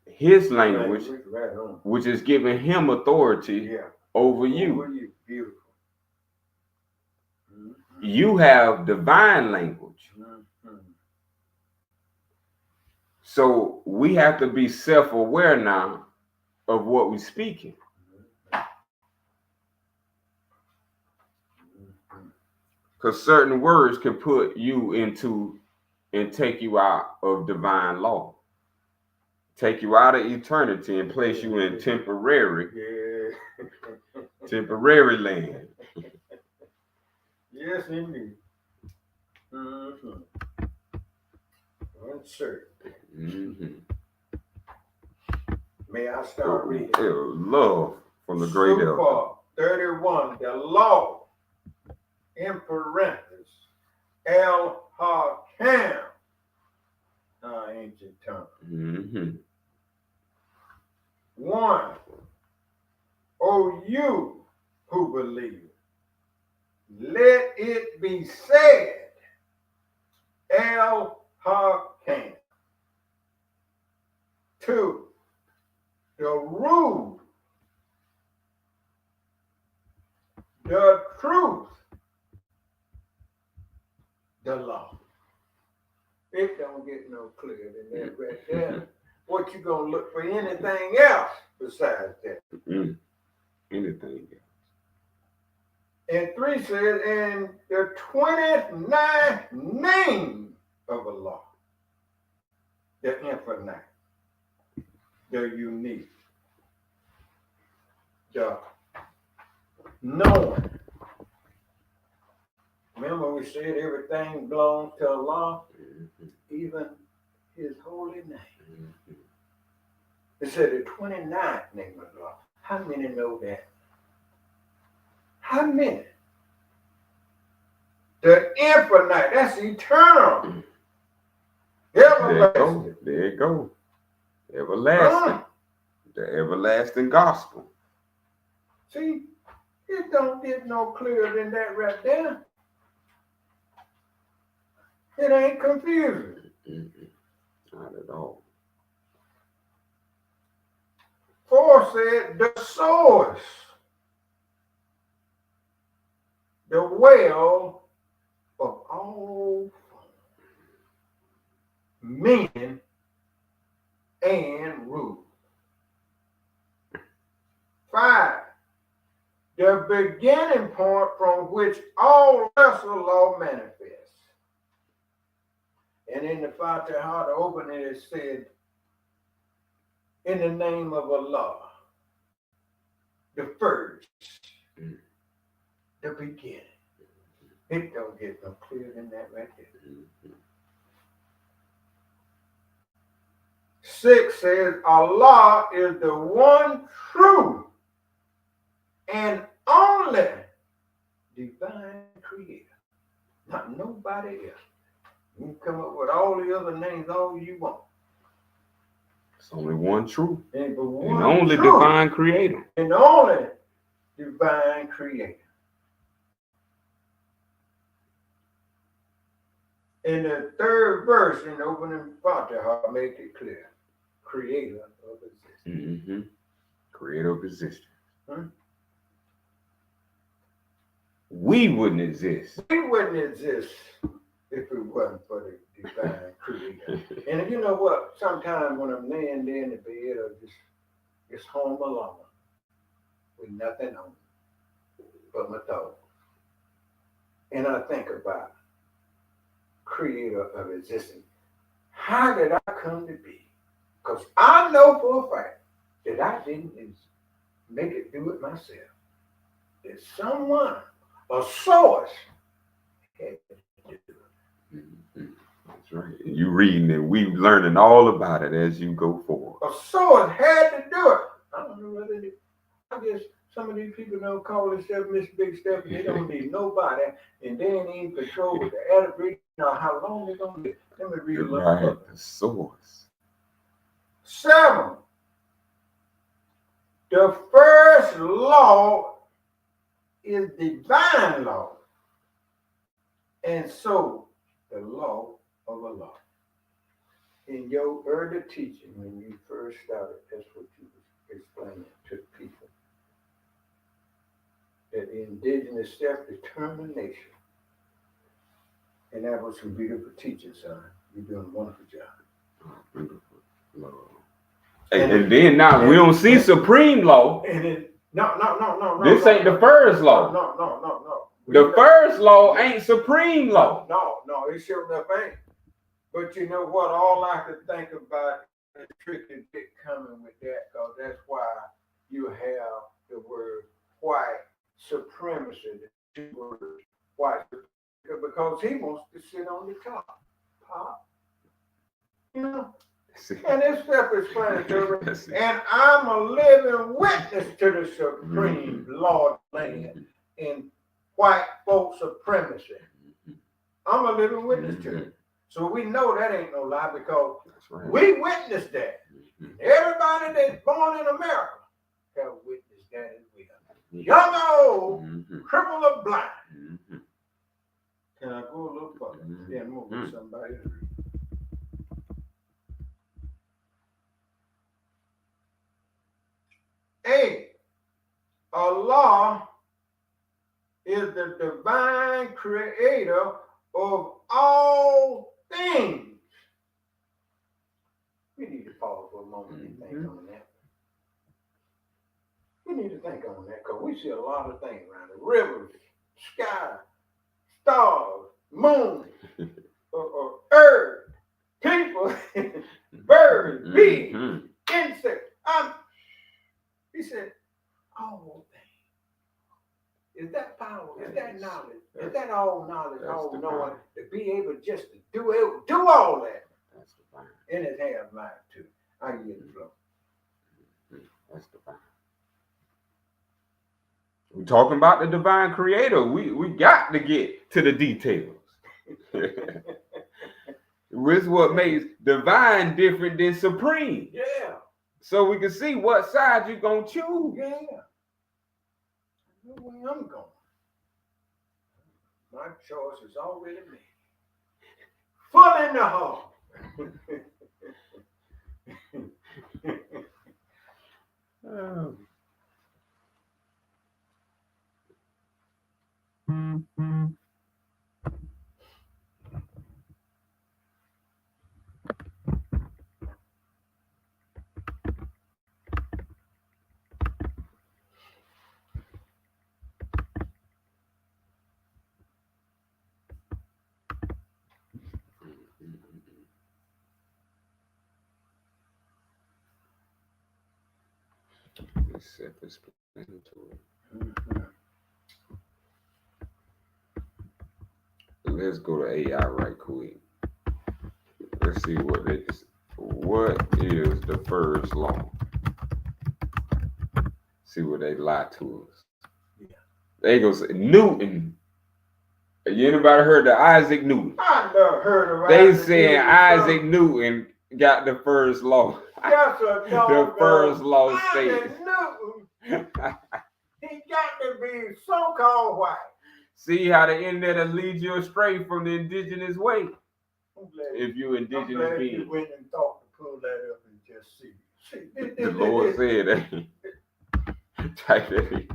Speaker 1: his language, which is giving him authority over you.
Speaker 2: Beautiful.
Speaker 1: You have divine language. So we have to be self-aware now of what we're speaking. Because certain words can put you into and take you out of divine law, take you out of eternity and place you in temporary land.
Speaker 2: Yes, indeed. Uncertain. May I start reading?
Speaker 1: Love from the great elder.
Speaker 2: Super 31, the law, in parentheses, El Hakam, our ancient tongue. 1, O you who believe, let it be said, El Hakam. 2, the rule, the truth, the law. It don't get no clearer than that right there. What you gonna look for anything else besides that?
Speaker 1: Anything else.
Speaker 2: And 3 says, and the 29th name of Allah, the infinite, the unique, the knowing. Remember we said everything belongs to Allah, even his holy name. It said the 29th name of Allah. How many know that? How many? The infinite, that's eternal. Everlasting.
Speaker 1: There you go. Everlasting. The everlasting gospel.
Speaker 2: See, it don't get no clearer than that right there. It ain't confusing.
Speaker 1: Not at all.
Speaker 2: 4 said the source, the well of all meaning and rule. 5, the beginning point from which all lesser law manifests. And in the Fatiha, the opening, it said, in the name of Allah, the first, the beginning. It don't get no clearer than that right there. 6 says, Allah is the one true and only divine creator, not nobody else. You can come up with all the other names all you want.
Speaker 1: It's only one true
Speaker 2: And
Speaker 1: only true, divine creator.
Speaker 2: And only divine creator. In the 3rd verse in the opening Fatiha, make it clear. Creator of existence.
Speaker 1: Creator of existence. We wouldn't exist.
Speaker 2: We wouldn't exist if it wasn't for the divine creator. And you know what? Sometimes when I'm laying there in the bed or just home alone with nothing on but my thoughts, and I think about creator of existence. How did I come to be? Because I know for a fact that I didn't make it do it myself. That someone, a source, had to do it.
Speaker 1: That's right. And you reading and we learning all about it as you go forward.
Speaker 2: A source had to do it. I don't know whether I guess some of these people don't call themselves Miss Big Step and they don't need nobody and they ain't even control with the attitude. Now how long they gonna live? Let me read a little
Speaker 1: right,
Speaker 2: book.
Speaker 1: The source.
Speaker 2: 7. The first law is divine law. And so the law of Allah. In your early teaching, when you first started, that's what you was explaining to people. That the indigenous self-determination. And that was some beautiful teaching, son. You're doing a wonderful job.
Speaker 1: Beautiful Lord. And then now we don't see supreme law.
Speaker 2: No.
Speaker 1: This ain't the first law.
Speaker 2: No.
Speaker 1: The first law ain't supreme law.
Speaker 2: No, it sure enough ain't. But you know what? All I could think about is tricky bit coming with that, because that's why you have the word white supremacy, the two words, white, because he wants to sit on the top. You know? And it's self-explanatory. And I'm a living witness to the supreme Lord land in white folk supremacy. I'm a living witness to it. So we know that ain't no lie, because we witnessed that. Everybody that's born in America have witnessed that as well. Young or old, crippled or blind. Can I go a little further? Yeah, I'm gonna get somebody else. Allah is the divine creator of all things. We need to pause for a moment and think on that. We need to think on that, because we see a lot of things around the rivers, sky, stars, moon, earth, people, birds, bees, insects. He said, all things. Is that power? Is that knowledge? Is that all knowledge, all knowing, to be able just to do all that?
Speaker 1: That's divine.
Speaker 2: And it has life too. I get the flow.
Speaker 1: That's divine. We're talking about the divine creator. We got to get to the details. Which is what makes divine different than supreme.
Speaker 2: Yeah.
Speaker 1: So we can see what side you're going to choose.
Speaker 2: Yeah. I know where I'm going. My choice is already made. Full in the heart.
Speaker 1: Oh. It's self-explanatory. Let's go to AI right quick. Let's see what is the first law. See what they lie to us.
Speaker 2: Yeah.
Speaker 1: They go say Newton. Anybody heard of Isaac Newton?
Speaker 2: I never heard of
Speaker 1: They saying Isaac Newton got the first law.
Speaker 2: That's a
Speaker 1: The first law states.
Speaker 2: Isaac Newton. He got to be so-called white.
Speaker 1: See how the internet will lead you astray from the indigenous way. If you indigenous
Speaker 2: I'm glad
Speaker 1: being.
Speaker 2: you went and thought to pull that up and just see.
Speaker 1: The Lord said that. Type that in.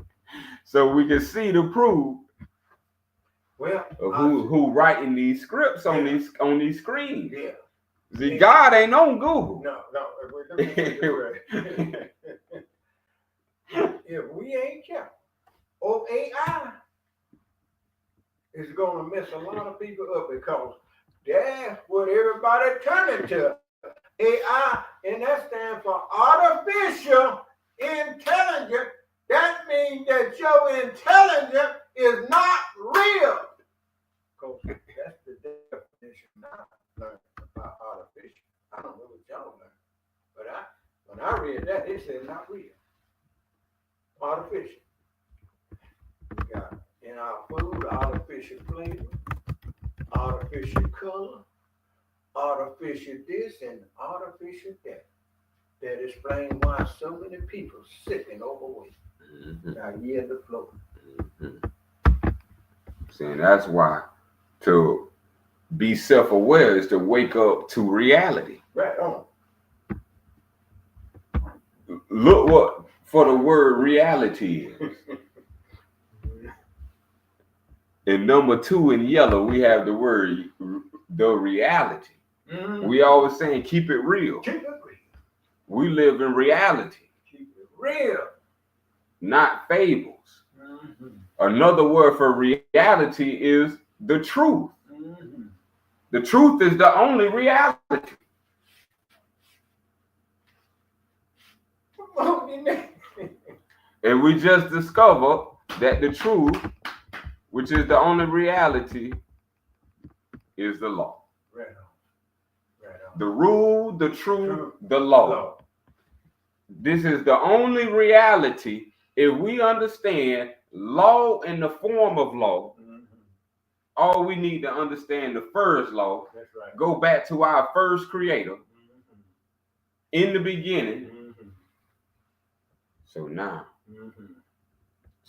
Speaker 1: So we can see the proof of who writing these scripts on these screens.
Speaker 2: Yeah.
Speaker 1: See, God ain't on Google.
Speaker 2: No. If we ain't careful, AI is going to mess a lot of people up, because that's what everybody turning to. AI, and that stands for artificial intelligence. That means that your intelligence is not real. Because that's the definition I learned about artificial. I don't know what y'all learned, but when I read that, it said not real. Artificial. We got in our food artificial flavor, artificial color, artificial this, and artificial that. That explains why so many people sick and overweight. Now, the flow.
Speaker 1: Saying that's why to be self-aware is to wake up to reality.
Speaker 2: Right on.
Speaker 1: Look what for the word reality is. And number 2 in yellow, we have the word the reality. We always saying keep it real.
Speaker 2: Keep it real.
Speaker 1: We live in reality.
Speaker 2: Keep it real.
Speaker 1: Not fables. Another word for reality is the truth. The truth is the only reality. And we just discovered that the truth, which is the only reality, is the law.
Speaker 2: Right on. Right on.
Speaker 1: The rule, the truth, the law. This is the only reality. If we understand law in the form of law, all we need to understand the first law,
Speaker 2: that's right.
Speaker 1: Go back to our first creator in the beginning. So now,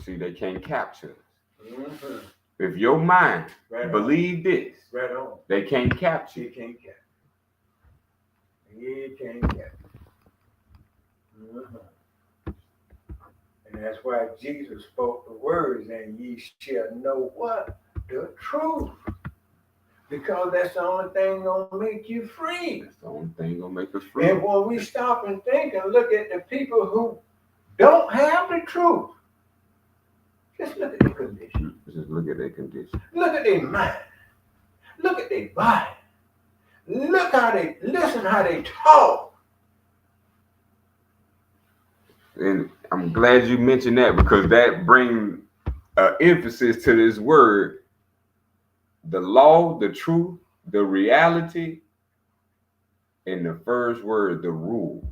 Speaker 1: see, they can't capture us. If your mind believe this, they can't capture
Speaker 2: you. You can't capture. And that's why Jesus spoke the words, and ye shall know what? The truth. Because that's the only thing gonna make you free.
Speaker 1: That's the only thing gonna make us free.
Speaker 2: And when we stop and think and look at the people who don't have the truth, just look at their condition.
Speaker 1: Just look at their condition.
Speaker 2: Look at their mind. Look at their body. Look how they listen, how they talk.
Speaker 1: And I'm glad you mentioned that, because that brings emphasis to this word. The law, the truth, the reality, and the first word, the rule.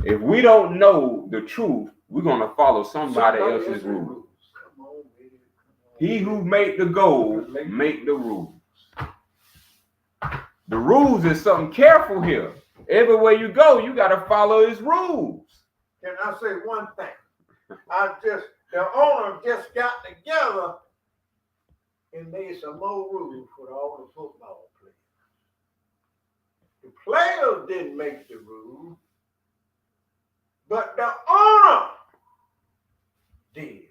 Speaker 1: If we don't know the truth, we're going to follow somebody else's rules.
Speaker 2: Come on, baby.
Speaker 1: He who made the goals, make the rules. The rules is something careful here. Everywhere you go, you got to follow his rules.
Speaker 2: Can I say one thing? The owner just got together and made some more rules for all the football players. The players didn't make the rules, but the owner did.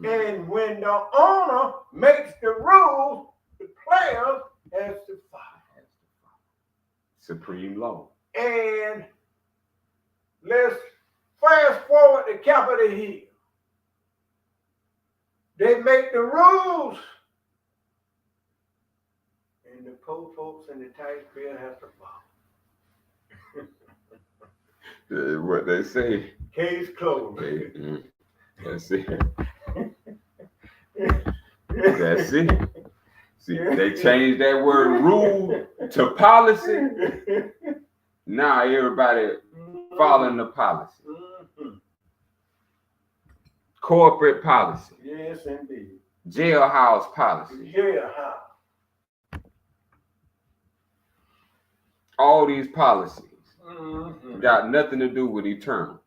Speaker 2: And when the owner makes the rules, the players has to follow.
Speaker 1: Supreme law.
Speaker 2: And let's fast forward to Capitol Hill. They make the rules, and the poor folks and the taxpayer have to follow.
Speaker 1: What they say.
Speaker 2: Case closed.
Speaker 1: That's it. That's it. See, they changed that word rule to policy. Now everybody following the policy. Corporate policy.
Speaker 2: Yes, indeed.
Speaker 1: Jailhouse policy.
Speaker 2: Jailhouse.
Speaker 1: All these policies got nothing to do with eternal.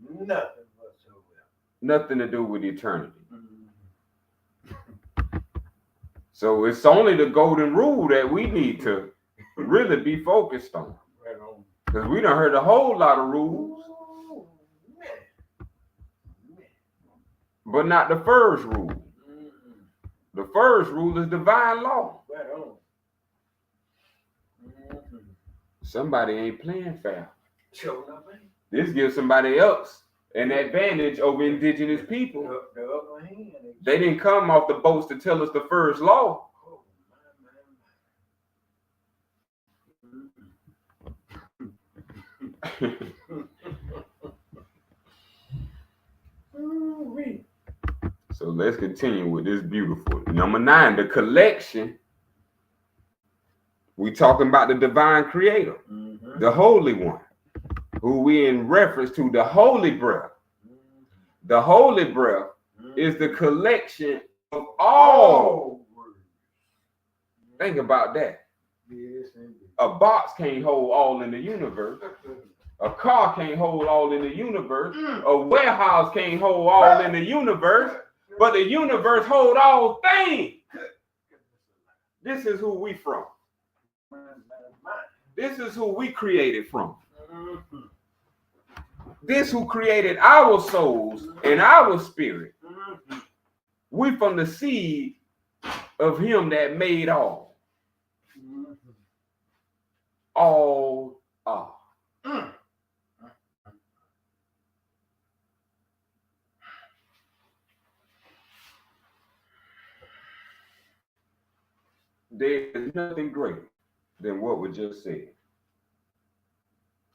Speaker 2: Nothing whatsoever.
Speaker 1: Nothing to do with eternity. So it's only the golden rule that we need to really be focused on. Because we done heard a whole lot of rules. But not the first rule. The first rule is divine law. Somebody ain't playing fair. This gives somebody else an advantage over indigenous people. They didn't come off the boats to tell us the first law. So let's continue with this beautiful. Number 9, the collection. We talking about the divine creator, the Holy One, who we in reference to the Holy Breath. The Holy Breath is the collection of all. Think about that. A box can't hold all in the universe. A car can't hold all in the universe. A warehouse can't hold all in the universe. But the universe hold all things. This is who we from. This is who we created from. This who created our souls and our spirit. We from the seed of him that made all. all are. There is nothing greater than what we just said.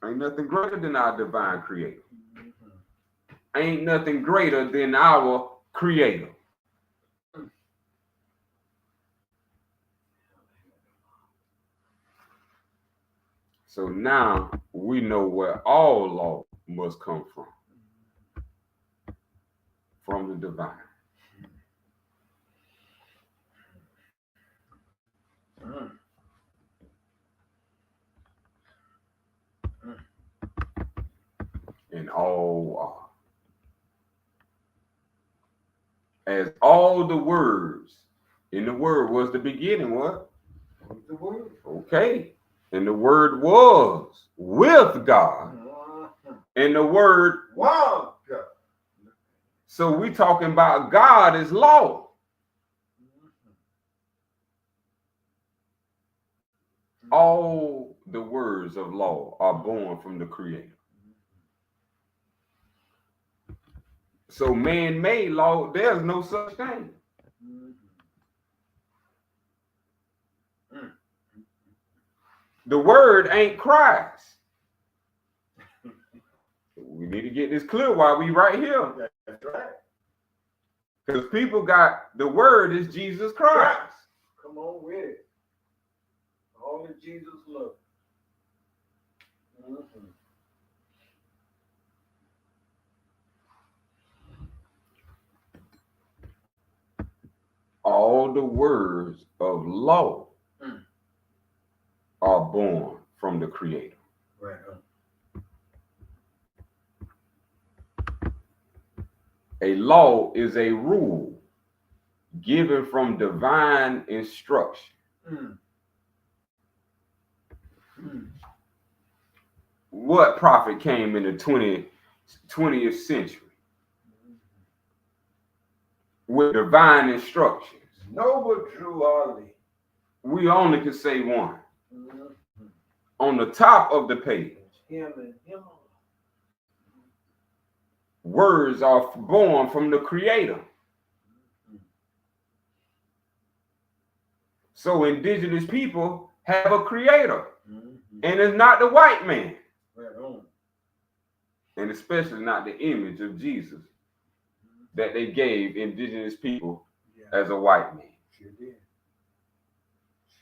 Speaker 1: Ain't nothing greater than our divine creator. Ain't nothing greater than our creator. So now we know where all law must come from the divine. And all are. As all the words in the word was the beginning, what?
Speaker 2: The word.
Speaker 1: Okay. And the word was with God. And the word
Speaker 2: Wow, God.
Speaker 1: So we talking about God is law. All the words of law are born from the Creator. So man-made law, there's no such thing. The word ain't Christ. We need to get this clear while we right here.
Speaker 2: That's right.
Speaker 1: Because people got the word is Jesus Christ.
Speaker 2: Come on with it. All that Jesus loved.
Speaker 1: All the words of law are born from the Creator.
Speaker 2: Right.
Speaker 1: A law is a rule given from divine instruction. What prophet came in the 20th century with divine instructions?
Speaker 2: Noble Drew Ali.
Speaker 1: We only can say one. On the top of the page,
Speaker 2: Him and him.
Speaker 1: words are born from the Creator. So indigenous people have a creator, and it's not the white man, and especially not the image of Jesus that they gave indigenous people as a white man.
Speaker 2: Sure did.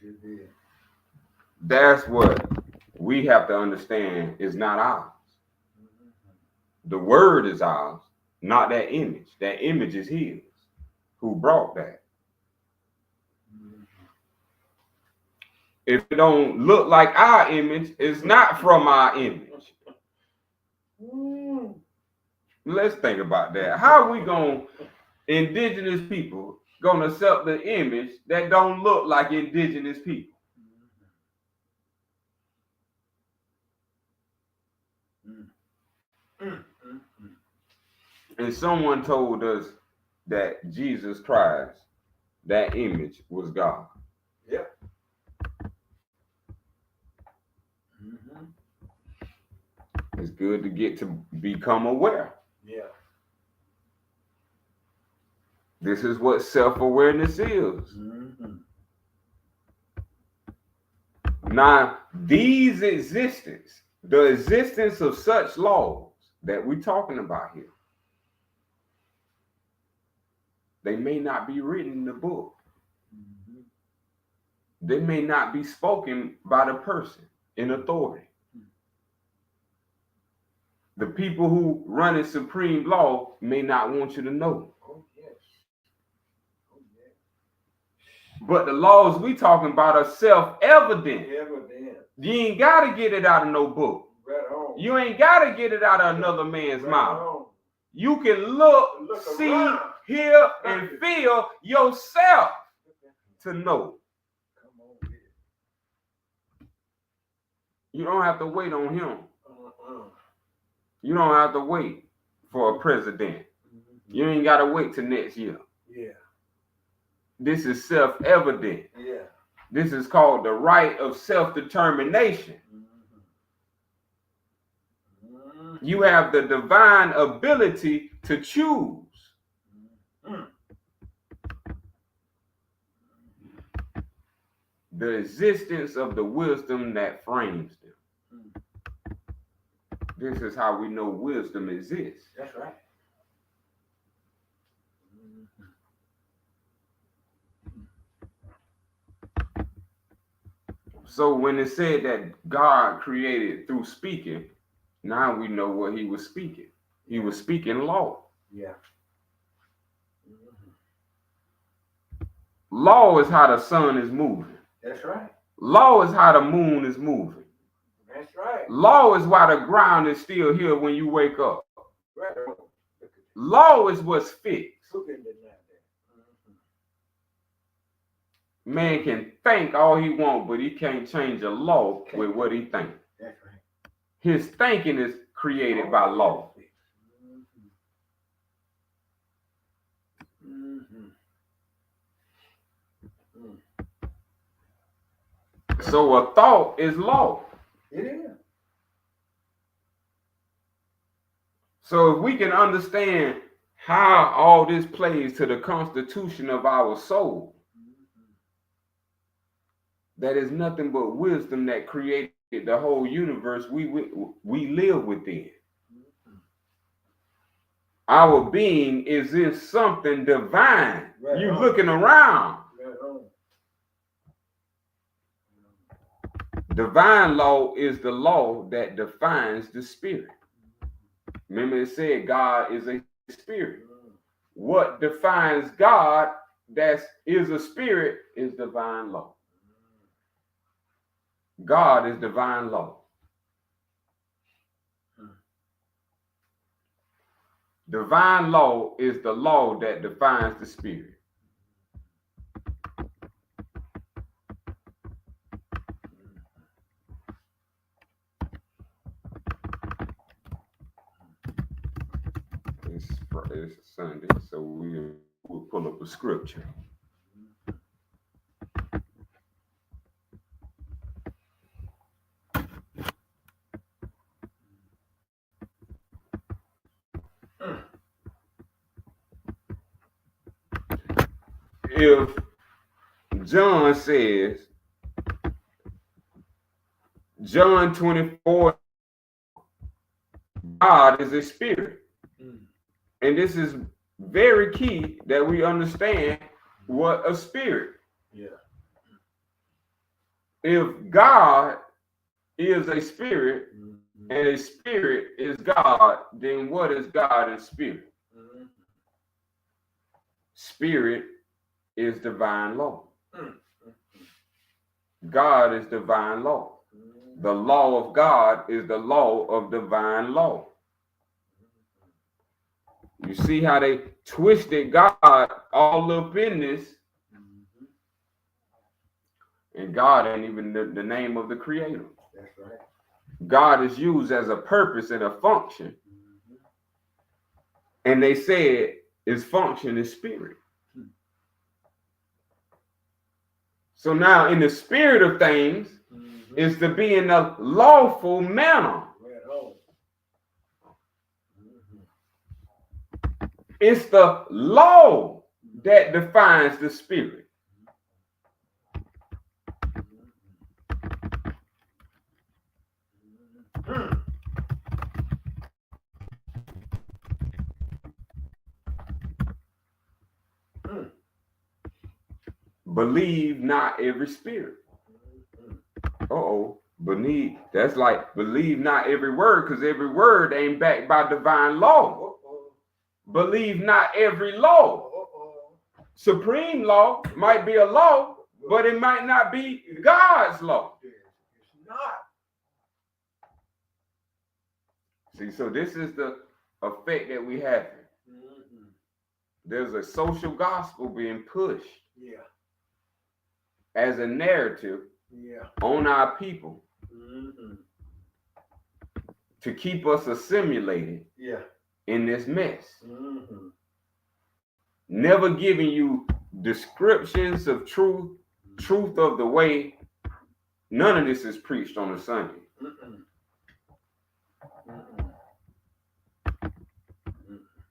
Speaker 2: Sure did.
Speaker 1: That's what we have to understand is not ours. The word is ours, not that image. That image is his. Who brought that? If it don't look like our image, it's not from our image. Let's think about that. How are we indigenous people gonna accept the image that don't look like indigenous people? And someone told us that Jesus Christ, that image was God.
Speaker 2: Yeah.
Speaker 1: It's good to get to become aware.
Speaker 2: Yeah.
Speaker 1: This is what self-awareness is. Now, the existence of such laws that we're talking about here, they may not be written in the book. They may not be spoken by the person in authority. The people who run in supreme law may not want you to know.
Speaker 2: Oh, yes. Oh, yes.
Speaker 1: But the laws we talking about are self-evident.
Speaker 2: Evident.
Speaker 1: You ain't got to get it out of no book.
Speaker 2: Right on.
Speaker 1: You ain't got to get it out of another man's mouth.
Speaker 2: On.
Speaker 1: You can look see,
Speaker 2: around.
Speaker 1: hear, and feel yourself to know.
Speaker 2: Come on with it.
Speaker 1: You don't have to wait on him. You don't have to wait for a president. You ain't got to wait till next year.
Speaker 2: Yeah.
Speaker 1: This is self-evident.
Speaker 2: Yeah.
Speaker 1: This is called the right of self-determination. You have the divine ability to choose. The existence of the wisdom that frames them. This is how we know wisdom exists.
Speaker 2: That's right.
Speaker 1: So when it said that God created through speaking, now we know what he was speaking. He was speaking law.
Speaker 2: Yeah.
Speaker 1: Law is how the sun is moving.
Speaker 2: That's right.
Speaker 1: Law is how the moon is moving.
Speaker 2: That's right.
Speaker 1: Law is why the ground is still here when you wake up.
Speaker 2: Right.
Speaker 1: Law is what's fixed. Man can think all he wants, but he can't change a law with what he thinks.
Speaker 2: That's right.
Speaker 1: His thinking is created by law. So a thought is law.
Speaker 2: It is.
Speaker 1: So if we can understand how all this plays to the constitution of our soul, that is nothing but wisdom that created the whole universe we live within. Our being is in something divine.
Speaker 2: Right.
Speaker 1: You looking around. Divine law is the law that defines the spirit. Remember it said God is a spirit. What defines God that is a spirit is divine law. God is divine law. Divine law is the law that defines the spirit. It's Sunday, so we'll pull up a scripture. If John says, John 24, God is a spirit. And this is very key that we understand what a spirit.
Speaker 2: Yeah.
Speaker 1: If God is a spirit and a spirit is God, then what is God and spirit? Spirit is divine law. God is divine law. The law of God is the law of divine law. You see how they twisted God all up in this, and God ain't even the name of the creator.
Speaker 2: That's right.
Speaker 1: God is used as a purpose and a function, and they said his function is spirit. So now in the spirit of things is to be in a lawful manner. It's the law that defines the spirit. Believe not every spirit. Believe. That's like believe not every word, because every word ain't backed by divine law. Believe not every law. Supreme law might be a law, but it might not be God's law.
Speaker 2: It's not.
Speaker 1: See, so this is the effect that we have. There's a social gospel being pushed as a narrative on our people to keep us assimilated in this mess. Never giving you descriptions of truth truth of the way, none of this is preached on a Sunday.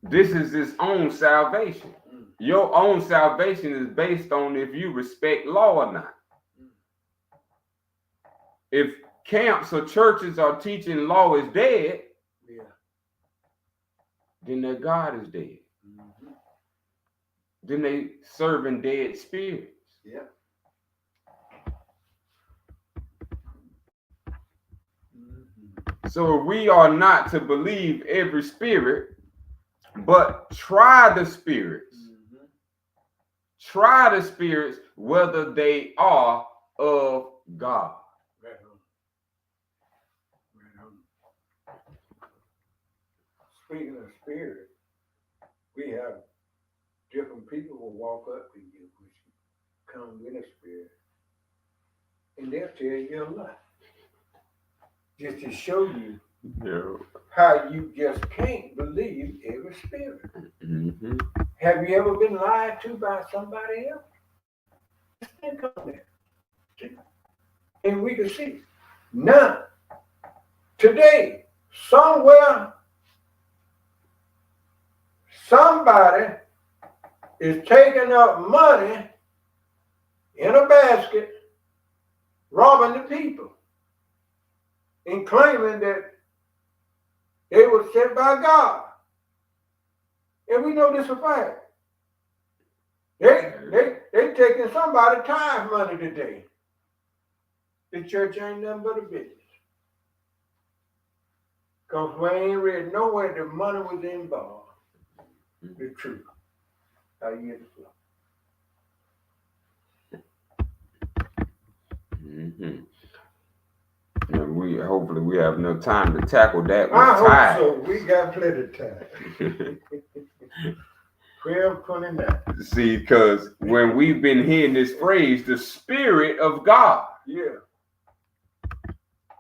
Speaker 1: This is its own salvation. Your own salvation is based on if you respect law or not. If camps or churches are teaching law is dead, then their God is dead. Then they serving dead spirits. So we are not to believe every spirit, but try the spirits. Try the spirits whether they are of God.
Speaker 2: Speaking of spirit, we have different people who walk up to you, which come with a spirit, and they'll tell you a lot, just to show you how you just can't believe every spirit. Have you ever been lied to by somebody else? Just think on that. And we can see. Now, today, somewhere, somebody is taking up money in a basket, robbing the people, and claiming that they were sent by God. And we know this a fact. They taking somebody tithe money today. The church ain't nothing but a business. Because we ain't read nowhere the money was involved. The truth. How you get the flow.
Speaker 1: And hopefully we have enough time to tackle that with
Speaker 2: I hope so. We got plenty of time. 12:29.
Speaker 1: See, because when we've been hearing this phrase, the Spirit of God.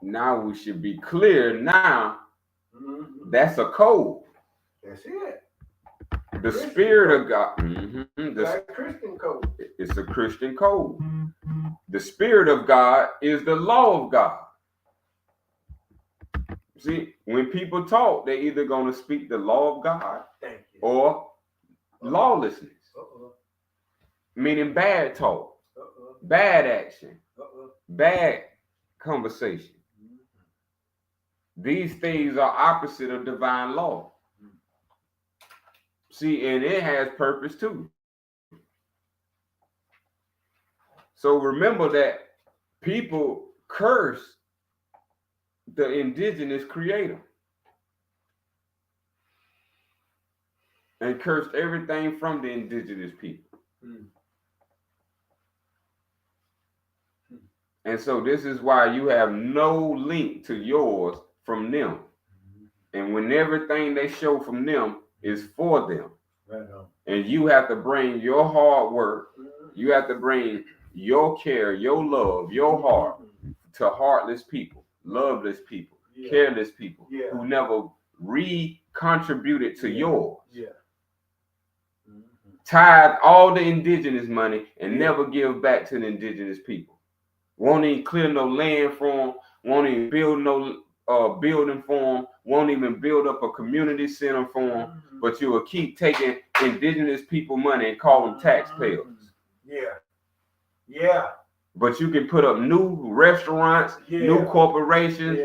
Speaker 1: Now we should be clear now. That's a code.
Speaker 2: That's it.
Speaker 1: The
Speaker 2: Christian
Speaker 1: Spirit
Speaker 2: code.
Speaker 1: of God.
Speaker 2: Like Christian code.
Speaker 1: It's a Christian code. The Spirit of God is the law of God. See, when people talk, they're either going to speak the law of God or lawlessness. Meaning bad talk, bad action, bad conversation. These things are opposite of divine law. See, and it has purpose too. So remember that people curse the indigenous creator and cursed everything from the indigenous people. And so this is why you have no link to yours from them. And when everything they show from them is for them. And you have to bring your hard work, you have to bring your care, your love, your heart to heartless people, loveless people, careless people who never contributed to yours. Tithe all the indigenous money and never give back to the indigenous people. Won't even clear no land for them, won't even build no building for them, won't even build up a community center for them, but you will keep taking indigenous people money and call them taxpayers. But you can put up new restaurants, new corporations,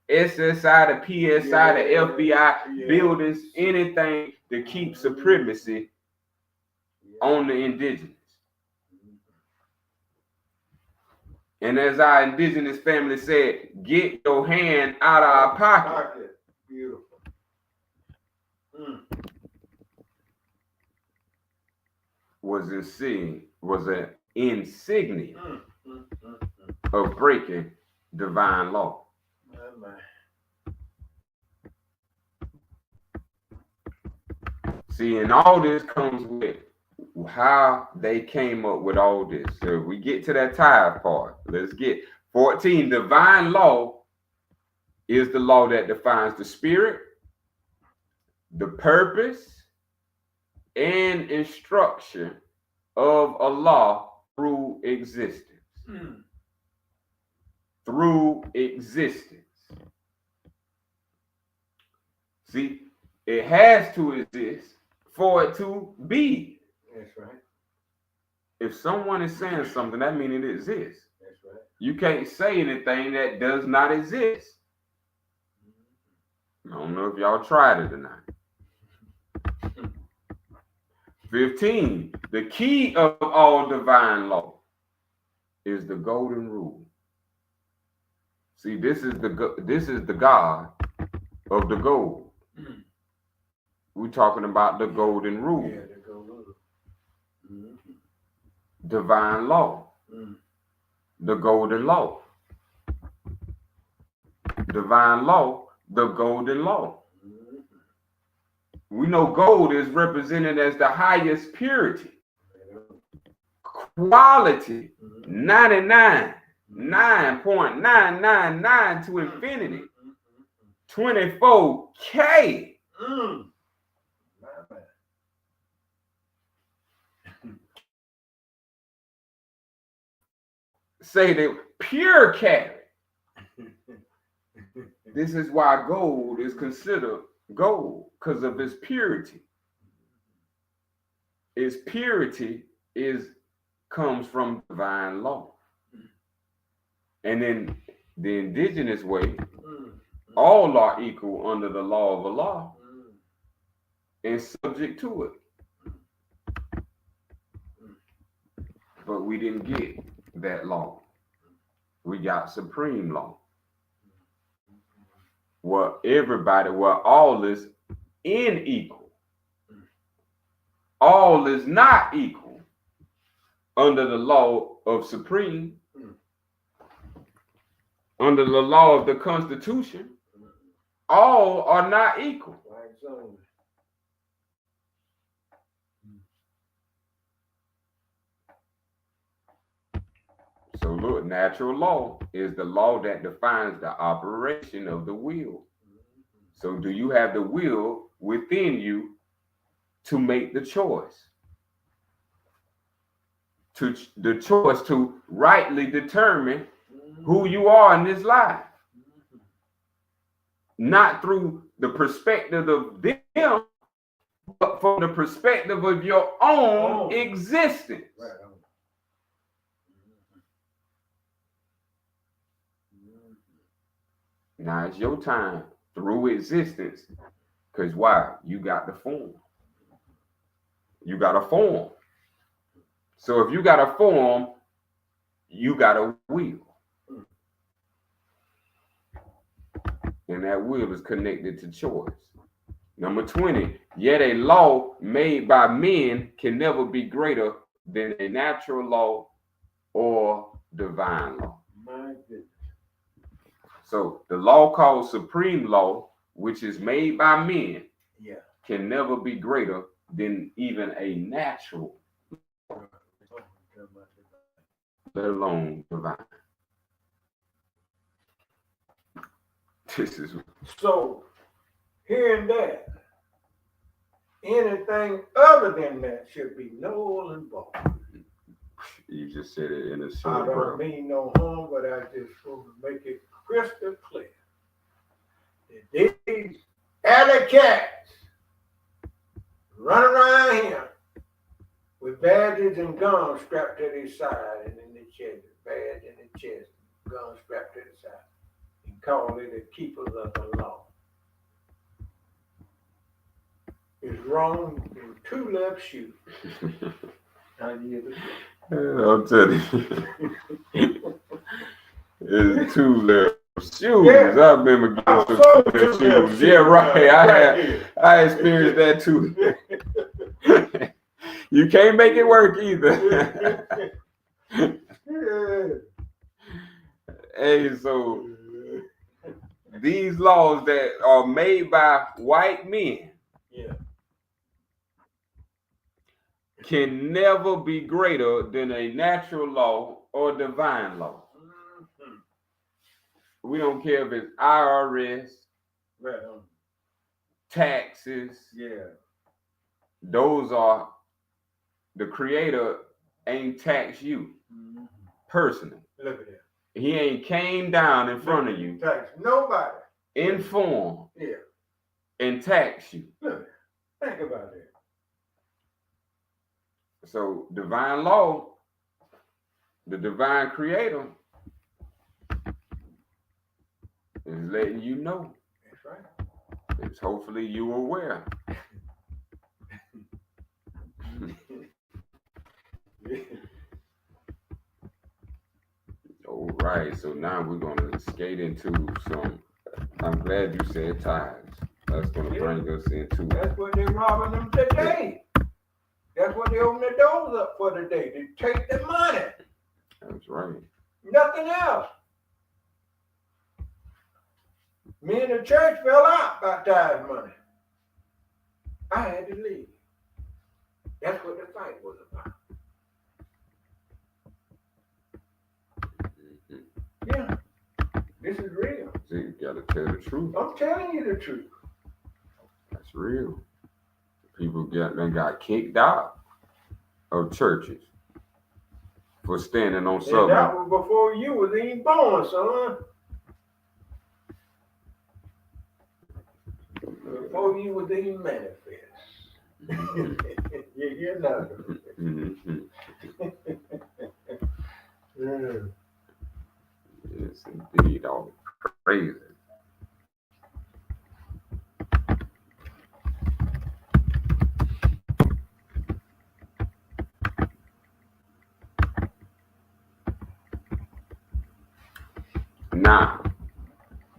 Speaker 1: SSI, the PSI, the FBI, buildings, anything to keep supremacy on the indigenous. And as our indigenous family said, get your hand out of our pocket.
Speaker 2: Beautiful.
Speaker 1: Was an insignia of breaking divine law. See, and all this comes with how they came up with all this. So we get to that tithe part. Let's get 14. Divine law is the law that defines the spirit, the purpose, and instruction of a law through existence.
Speaker 2: Mm.
Speaker 1: Through existence. See, it has to exist for it to be.
Speaker 2: That's right.
Speaker 1: If someone is saying something, that means it exists.
Speaker 2: That's right.
Speaker 1: You can't say anything that does not exist. I don't know if y'all tried it or not. 15. The key of all divine law is the golden rule. See, this is the God of the gold.
Speaker 2: Mm.
Speaker 1: We're talking about the golden rule.
Speaker 2: Yeah, the golden rule. Mm-hmm.
Speaker 1: Divine law.
Speaker 2: Mm.
Speaker 1: The golden law. Divine law, the golden law.
Speaker 2: Mm-hmm.
Speaker 1: We know gold is represented as the highest purity. Quality, 99.999 to infinity. 24K.
Speaker 2: Mm.
Speaker 1: Say that pure carat. This is why gold is considered gold, because of its purity. Its purity comes from divine law. And in the indigenous way, all are equal under the law of Allah and subject to it. But we didn't get that law. We got supreme law. Where all is unequal. All is not equal under the law of supreme. Under the law of the Constitution, all are not equal. So look, natural law is the law that defines the operation of the will. So do you have the will within you to make the choice? The choice to rightly determine who you are in this life. Not through the perspective of them, but from the perspective of your own existence. Right. Now it's your time through existence. Because why? You got the form. You got a form. So if you got a form, you got a will. And that will is connected to choice. Number 20, yet a law made by men can never be greater than a natural law or divine law.
Speaker 2: My goodness.
Speaker 1: So the law called supreme law, which is made by men, can never be greater than even a natural, let alone divine. This is
Speaker 2: so hearing that, anything other than that should be null and void.
Speaker 1: You just said it in a
Speaker 2: I
Speaker 1: short
Speaker 2: don't
Speaker 1: breath.
Speaker 2: mean no harm, but I just want to make it crystal clear that these alley cats run around here with badges and guns strapped to their side and in their chest, badge in their chest, gun strapped to their side, and call it the keepers of the law. It's wrong in two left shoes.
Speaker 1: I'll tell you. It's two left shoes.
Speaker 2: Yeah.
Speaker 1: I remember getting some two left shoes. Yeah, right. I experienced that too. You can't make it work either. Hey, so these laws that are made by white men can never be greater than a natural law or divine law. We don't care if it's IRS, taxes. Those are the creator ain't taxed you
Speaker 2: Mm-hmm.
Speaker 1: personally.
Speaker 2: Look at that.
Speaker 1: He ain't came down in front of you,
Speaker 2: Tax nobody.
Speaker 1: informed,
Speaker 2: Yeah.
Speaker 1: and taxed you.
Speaker 2: Look, think about that.
Speaker 1: So divine law, the divine creator, is letting you know.
Speaker 2: That's right.
Speaker 1: It's hopefully you aware. All right, so now we're gonna skate into some. I'm glad you said tithes. That's gonna bring us into.
Speaker 2: That's what they're robbing them today. That's what they open the doors up for today. They take the money.
Speaker 1: That's right.
Speaker 2: Nothing else. Me and the church fell out about tithe money. I had to leave. That's what the fight was about.
Speaker 1: Mm-hmm.
Speaker 2: Yeah. This is real.
Speaker 1: See, you gotta tell the truth.
Speaker 2: I'm telling you the truth.
Speaker 1: That's real. People got kicked out of churches for standing on
Speaker 2: And
Speaker 1: something.
Speaker 2: that was before you was even born, son. Before you was even manifest. You know.
Speaker 1: Mm-hmm.
Speaker 2: Mm.
Speaker 1: Yes, indeed. All crazy. Now,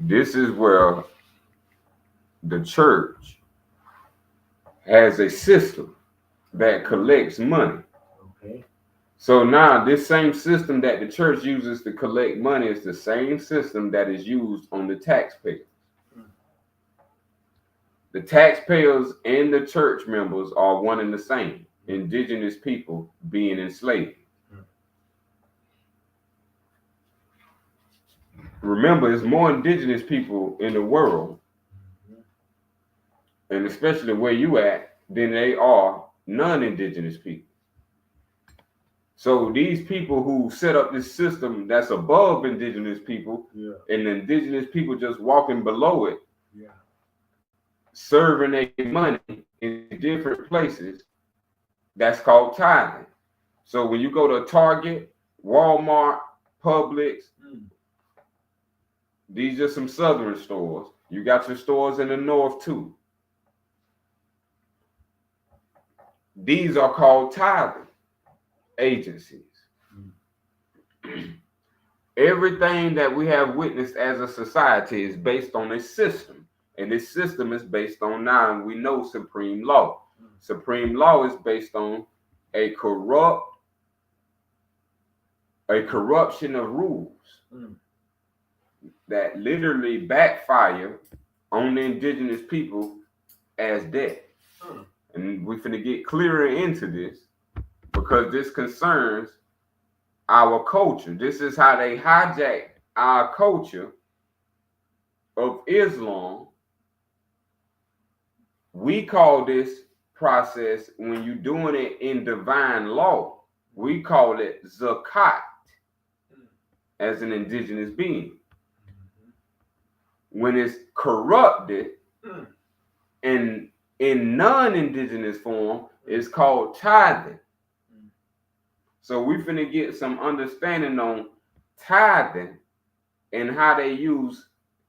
Speaker 1: this is where the church has a system that collects money.
Speaker 2: Okay.
Speaker 1: So now this same system that the church uses to collect money is the same system that is used on the taxpayers. The taxpayers and the church members are one and the same, indigenous people being enslaved. Remember, there's more indigenous people in the world, and especially where you at, than they are non-indigenous people. So these people who set up this system that's above indigenous people, and the indigenous people just walking below it, serving their money in different places, that's called tithing. So when you go to Target, Walmart, Publix, these are some southern stores. You got your stores in the north too. These are called tithing agencies. Everything that we have witnessed as a society is based on a system. And this system is based on now, we know supreme law. Supreme law is based on a corruption of rules that literally backfire on the indigenous people as death. And we're finna get clearer into this because this concerns our culture. This is how they hijack our culture of Islam. We call this process, when you're doing it in divine law, we call it zakat as an indigenous being. When it's corrupted and in non-indigenous form, it's called tithing. So we finna get some understanding on tithing and how they use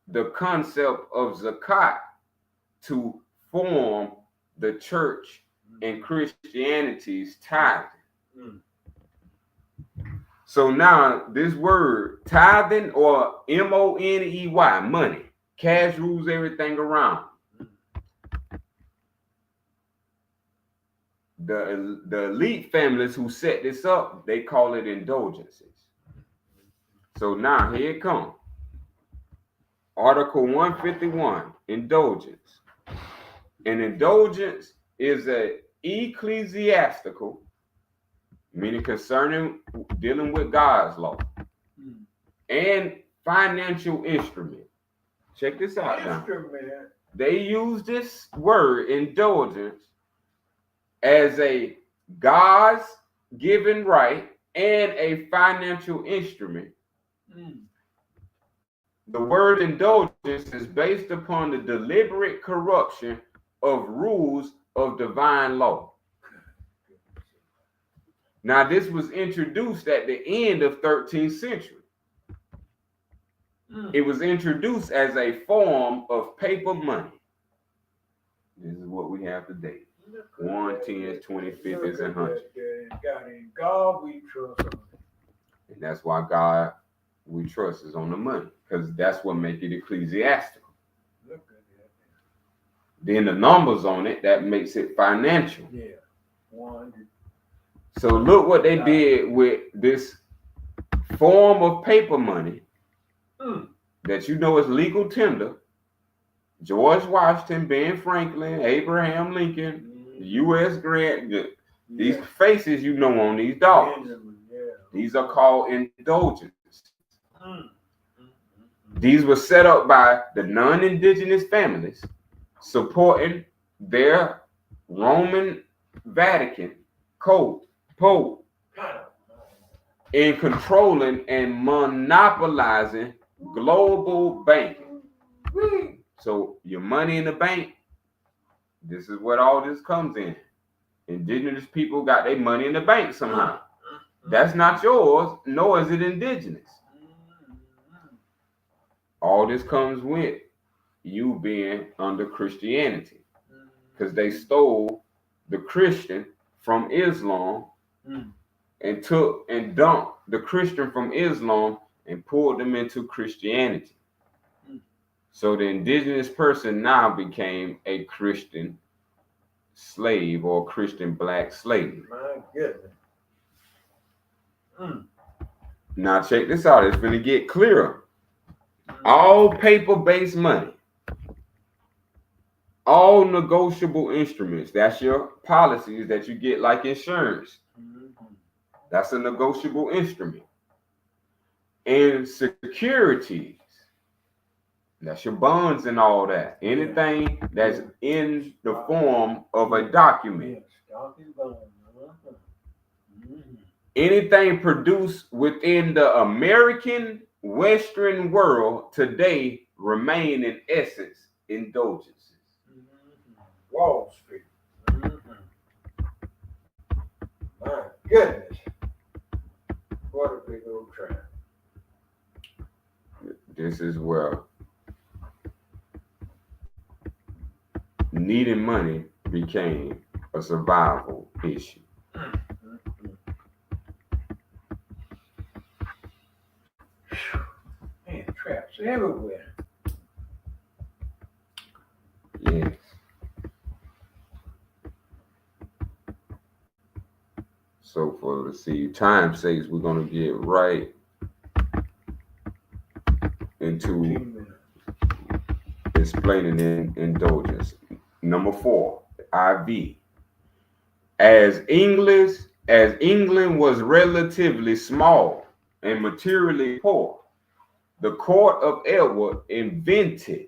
Speaker 1: the concept of zakat to form the church and Christianity's tithing. So now this word tithing, or money, money, cash rules everything around. The elite families who set this up, they call it indulgences. So now here it comes. Article 151, indulgence. An indulgence is an ecclesiastical, meaning concerning dealing with God's law, and financial instrument. Check this out now. They use this word indulgence as a God's given right, and a financial instrument. The word indulgence is based upon the deliberate corruption of rules of divine law. Now, this was introduced at the end of 13th century. It was introduced as a form of paper money. This is what we have today. 1, 10s, 20, 50s, and 100s.
Speaker 2: God, in God we trust.
Speaker 1: And that's why God we trust is on the money, because that's what makes it ecclesiastical.
Speaker 2: Look at that.
Speaker 1: Then the numbers on it, that makes it financial.
Speaker 2: Yeah. 100.
Speaker 1: So look what they did with this form of paper money that you know is legal tender. George Washington, Ben Franklin, Abraham Lincoln, U.S. Grant, these faces you know on these dollars. These are called indulgences. These were set up by the non-indigenous families supporting their Roman Vatican Pope in controlling and monopolizing global banking. So your money in the bank, this is what all this comes in. Indigenous people got their money in the bank somehow. That's not yours, nor is it indigenous. All this comes with you being under Christianity, because they stole the Christian from Islam and took and dumped the Christian from Islam and pulled them into Christianity. So the indigenous person now became a Christian slave or Christian black slave.
Speaker 2: My goodness.
Speaker 1: Now check this out. It's going to get clearer. All paper-based money, all negotiable instruments, that's your policies that you get like insurance. That's a negotiable instrument. And securities, that's your bonds and all that. Anything that's in the form of a document. Anything produced within the American Western world today remain in essence indulgences.
Speaker 2: Wall Street. My goodness. What a big old trap.
Speaker 1: This is where needing money became a survival issue.
Speaker 2: Man, traps everywhere.
Speaker 1: Yes. So for time's sake, we're gonna get right into explaining indulgence. Number 4, IV. As England was relatively small and materially poor, the court of Edward invented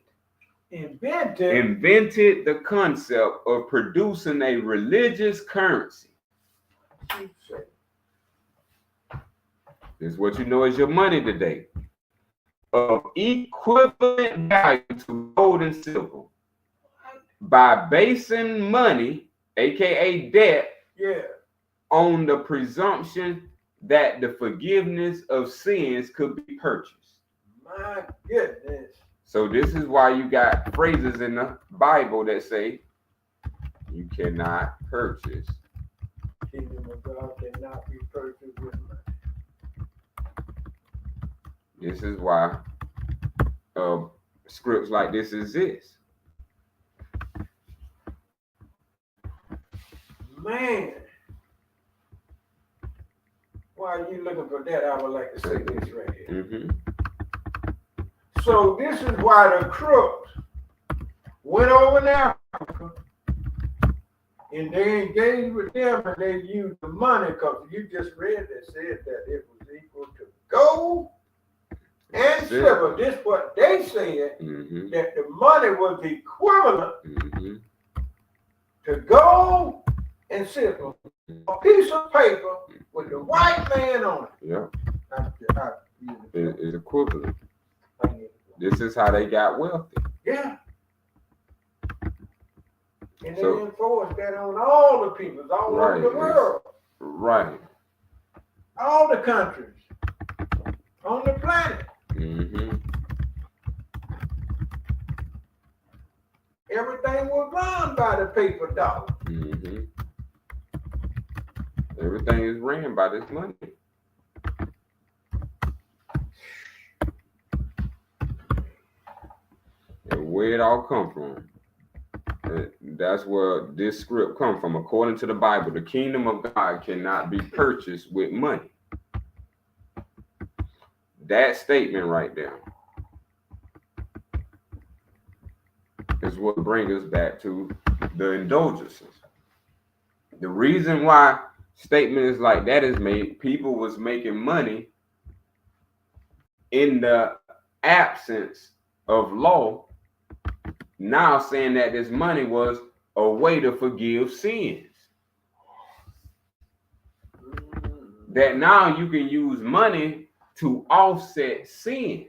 Speaker 1: the concept of producing a religious currency. This is what you know as your money today, of equivalent value to gold and silver, by basing money, aka debt, on the presumption that the forgiveness of sins could be purchased.
Speaker 2: My goodness.
Speaker 1: So this is why you got phrases in the Bible that say you cannot purchase.
Speaker 2: Kingdom of God cannot be purchased with money.
Speaker 1: This is why scripts like this exist.
Speaker 2: Man. While you looking for that, I would like to say this right here. So this is why the crooks went over in Africa and they engaged with them and they used the money, because you just read that said that it was equal to gold and silver. This is what they said, that the money was equivalent to gold and simple. A piece of paper with the white man on it.
Speaker 1: Yeah.
Speaker 2: It's
Speaker 1: It's equivalent. This is how they got wealthy.
Speaker 2: Yeah. And they
Speaker 1: So-
Speaker 2: enforce that on all the peoples all over the world.
Speaker 1: Right.
Speaker 2: All the countries on the planet.
Speaker 1: Mm-hmm.
Speaker 2: Everything was run by the paper dollar.
Speaker 1: Mm-hmm. Everything is ran by this money. And where it all come from? That's where this script come from. According to the Bible, the kingdom of God cannot be purchased with money. That statement right there is what brings us back to the indulgences. The reason why statements like that is made, people was making money in the absence of law, now saying that this money was a way to forgive sins. That now you can use money to offset sin.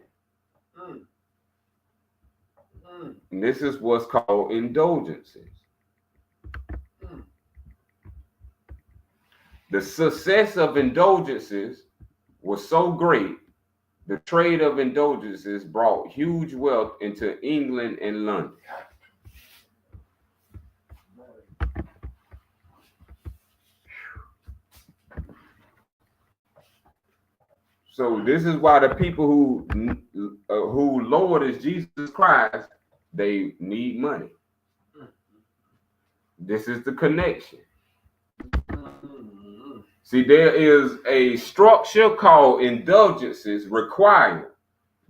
Speaker 1: And this is what's called indulgences. The success of indulgences was so great, the trade of indulgences brought huge wealth into England and London. So this is why the people who Lord is Jesus Christ, they need money. This is the connection. See, there is a structure called indulgences requiring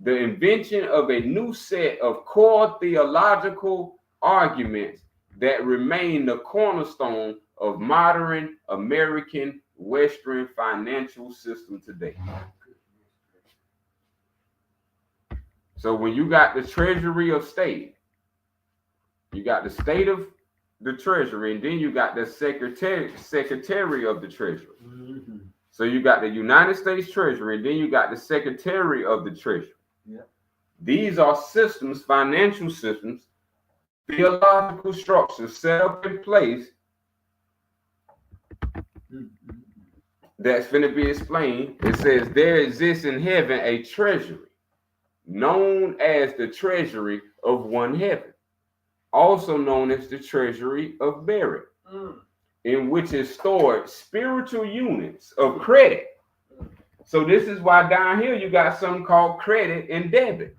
Speaker 1: the invention of a new set of core theological arguments that remain the cornerstone of modern American Western financial system today. So when you got the Treasury of State, you got the state of the Treasury, and then you got the Secretary of the Treasury.
Speaker 2: Mm-hmm.
Speaker 1: So you got the United States Treasury, and then you got the Secretary of the Treasury.
Speaker 2: Yeah.
Speaker 1: These are systems, financial systems, theological structures set up in place that's going to be explained. It says there exists in heaven a treasury known as the treasury of one heaven, also known as the treasury of merit, in which is stored spiritual units of credit. So this is why down here you got something called credit and debit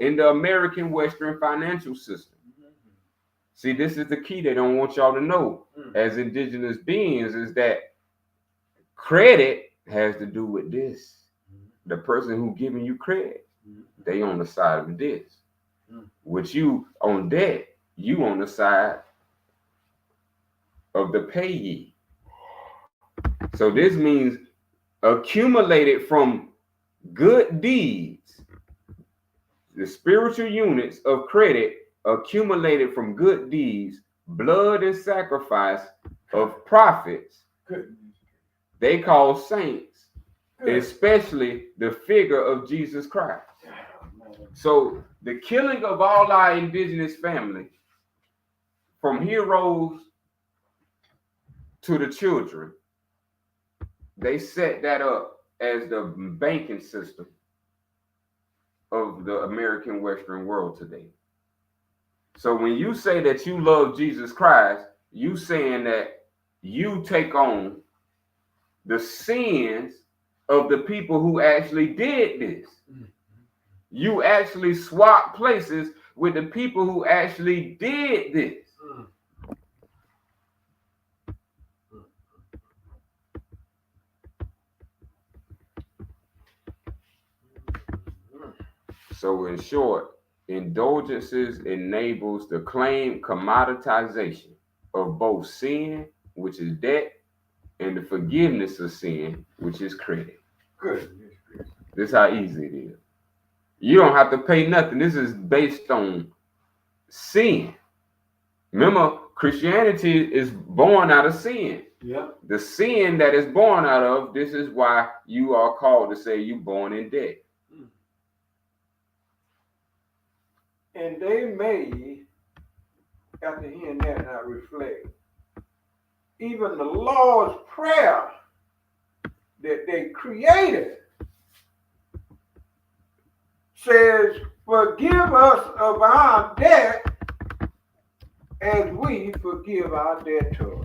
Speaker 1: in the American Western financial system. See, this is the key they don't want y'all to know as indigenous beings, is that credit has to do with this. The person who giving you credit, they on the side of this. With you on debt, you on the side of the payee. So this means accumulated from good deeds, the spiritual units of credit accumulated from good deeds, blood and sacrifice of prophets, they call saints, especially the figure of Jesus Christ. So the killing of all our indigenous family, from heroes to the children, they set that up as the banking system of the American Western world today. So when you say that you love Jesus Christ, you saying that you take on the sins of the people who actually did this. You actually swap places with the people who actually did this. So in short, indulgences enables the claimed commoditization of both sin, which is debt, and the forgiveness of sin, which is credit.
Speaker 2: Good.
Speaker 1: This is how easy it is. You don't have to pay nothing. This is based on sin. Remember, Christianity is born out of sin.
Speaker 2: Yeah.
Speaker 1: The sin that is born out of, this is why you are called to say you born in debt.
Speaker 2: And they made, after hearing that, and I reflect, even the Lord's Prayer that they created says, forgive us of our debt as we forgive our debtors.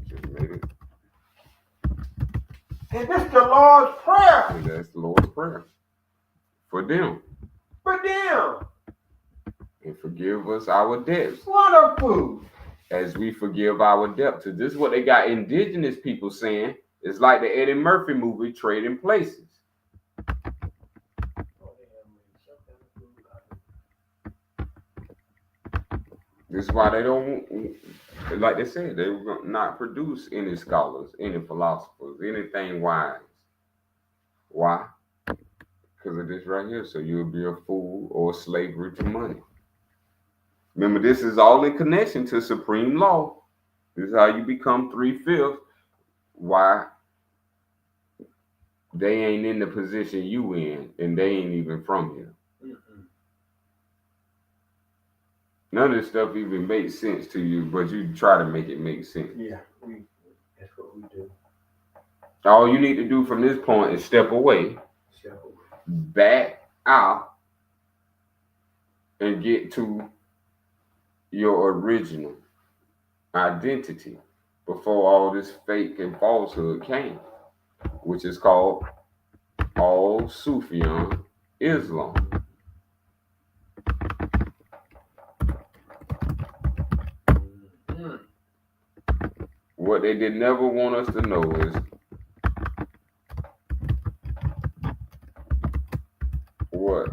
Speaker 1: Just made it.
Speaker 2: And this is the Lord's Prayer.
Speaker 1: And that's the Lord's Prayer for them.
Speaker 2: For them.
Speaker 1: And forgive us our debts.
Speaker 2: What a fool.
Speaker 1: As we forgive our debtors. This is what they got indigenous people saying. It's like the Eddie Murphy movie, Trading Places. This is why they don't, like they said, they will not produce any scholars, any philosophers, anything wise. Why? Because of this right here. So you'll be a fool or slavery to money. Remember, this is all in connection to supreme law. This is how you become 3/5. Why? They ain't in the position you in, and they ain't even from here. None of this stuff even makes sense to you, but you try to make it make sense.
Speaker 2: Yeah, that's what we do.
Speaker 1: All you need to do from this point is step away, back out, and get to your original identity before all this fake and falsehood came, which is called all Sufyan Islam. What they did never want us to know is what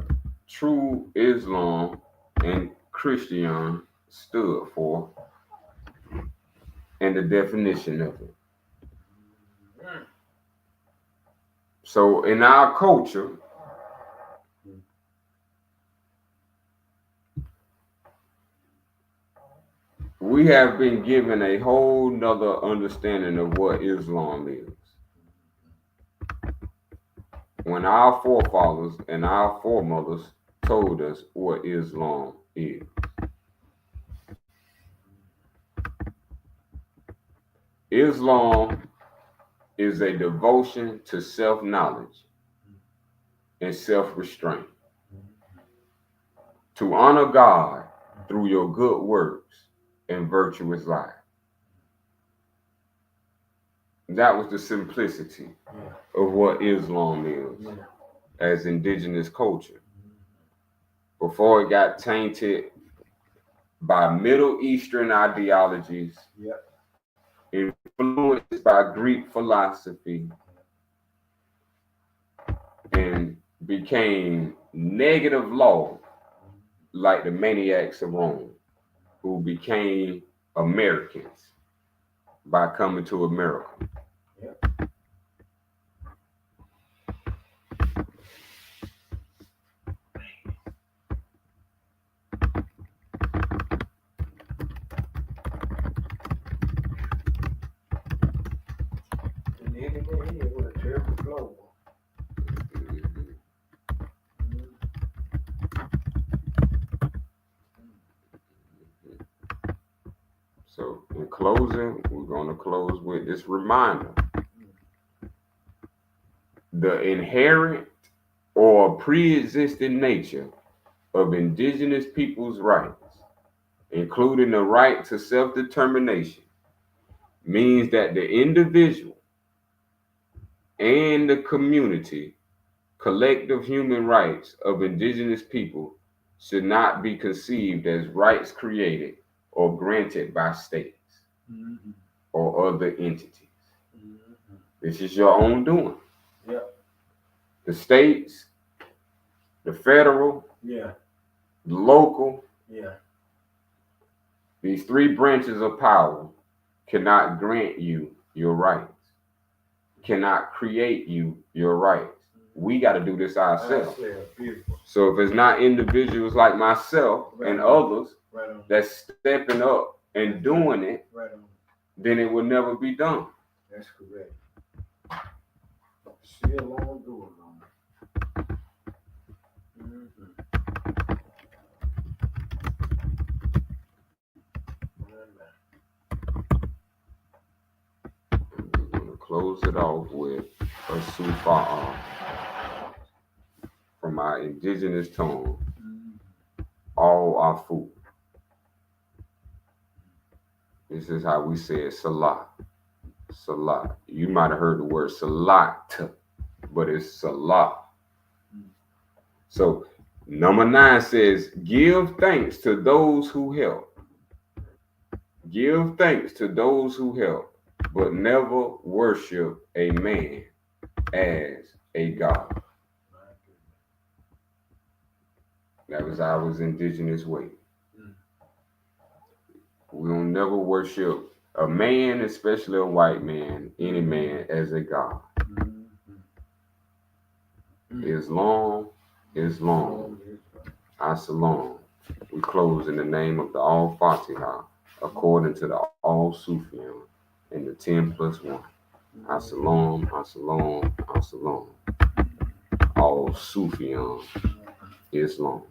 Speaker 1: true Islam and Christian stood for and the definition of it. So in our culture, we have been given a whole nother understanding of what Islam is. When our forefathers and our foremothers told us what Islam is. Islam is a devotion to self-knowledge and self-restraint. To honor God through your good works and virtuous life. That was the simplicity of what Islam is as indigenous culture. Before it got tainted by Middle Eastern ideologies, influenced by Greek philosophy, and became negative law like the maniacs of Rome, who became Americans by coming to America.
Speaker 2: And everything here was a terrible global.
Speaker 1: So in closing, we're going to close with this reminder. The inherent or pre-existing nature of indigenous people's rights, including the right to self-determination, means that the individual and the community collective human rights of indigenous people should not be conceived as rights created or granted by states or other entities. This is your own doing. The states, the federal, the local, these three branches of power cannot grant you your rights, cannot create you your rights. We got to do this ourselves. So if it's not individuals like myself and others
Speaker 2: Right on.
Speaker 1: that's stepping up and doing it,
Speaker 2: Right on.
Speaker 1: then it will never be done.
Speaker 2: That's correct. Still on doing on it.
Speaker 1: I'm gonna close it off with a sufa'a from our indigenous tongue, all our food. This is how we say it, salah. Salah. You might have heard the word salat, but it's salah. So number 9 says, give thanks to those who help. Give thanks to those who help, but never worship a man as a god. That was our indigenous way. We don't never worship a man, especially a white man, any man, as a god. Islam, As-Salam. We close in the name of the Al-Fatiha, according to the Al-Sufyan, and the 10 plus 1. As-Salam, As-Salam, As-Salam. Al-Sufyan, Islam.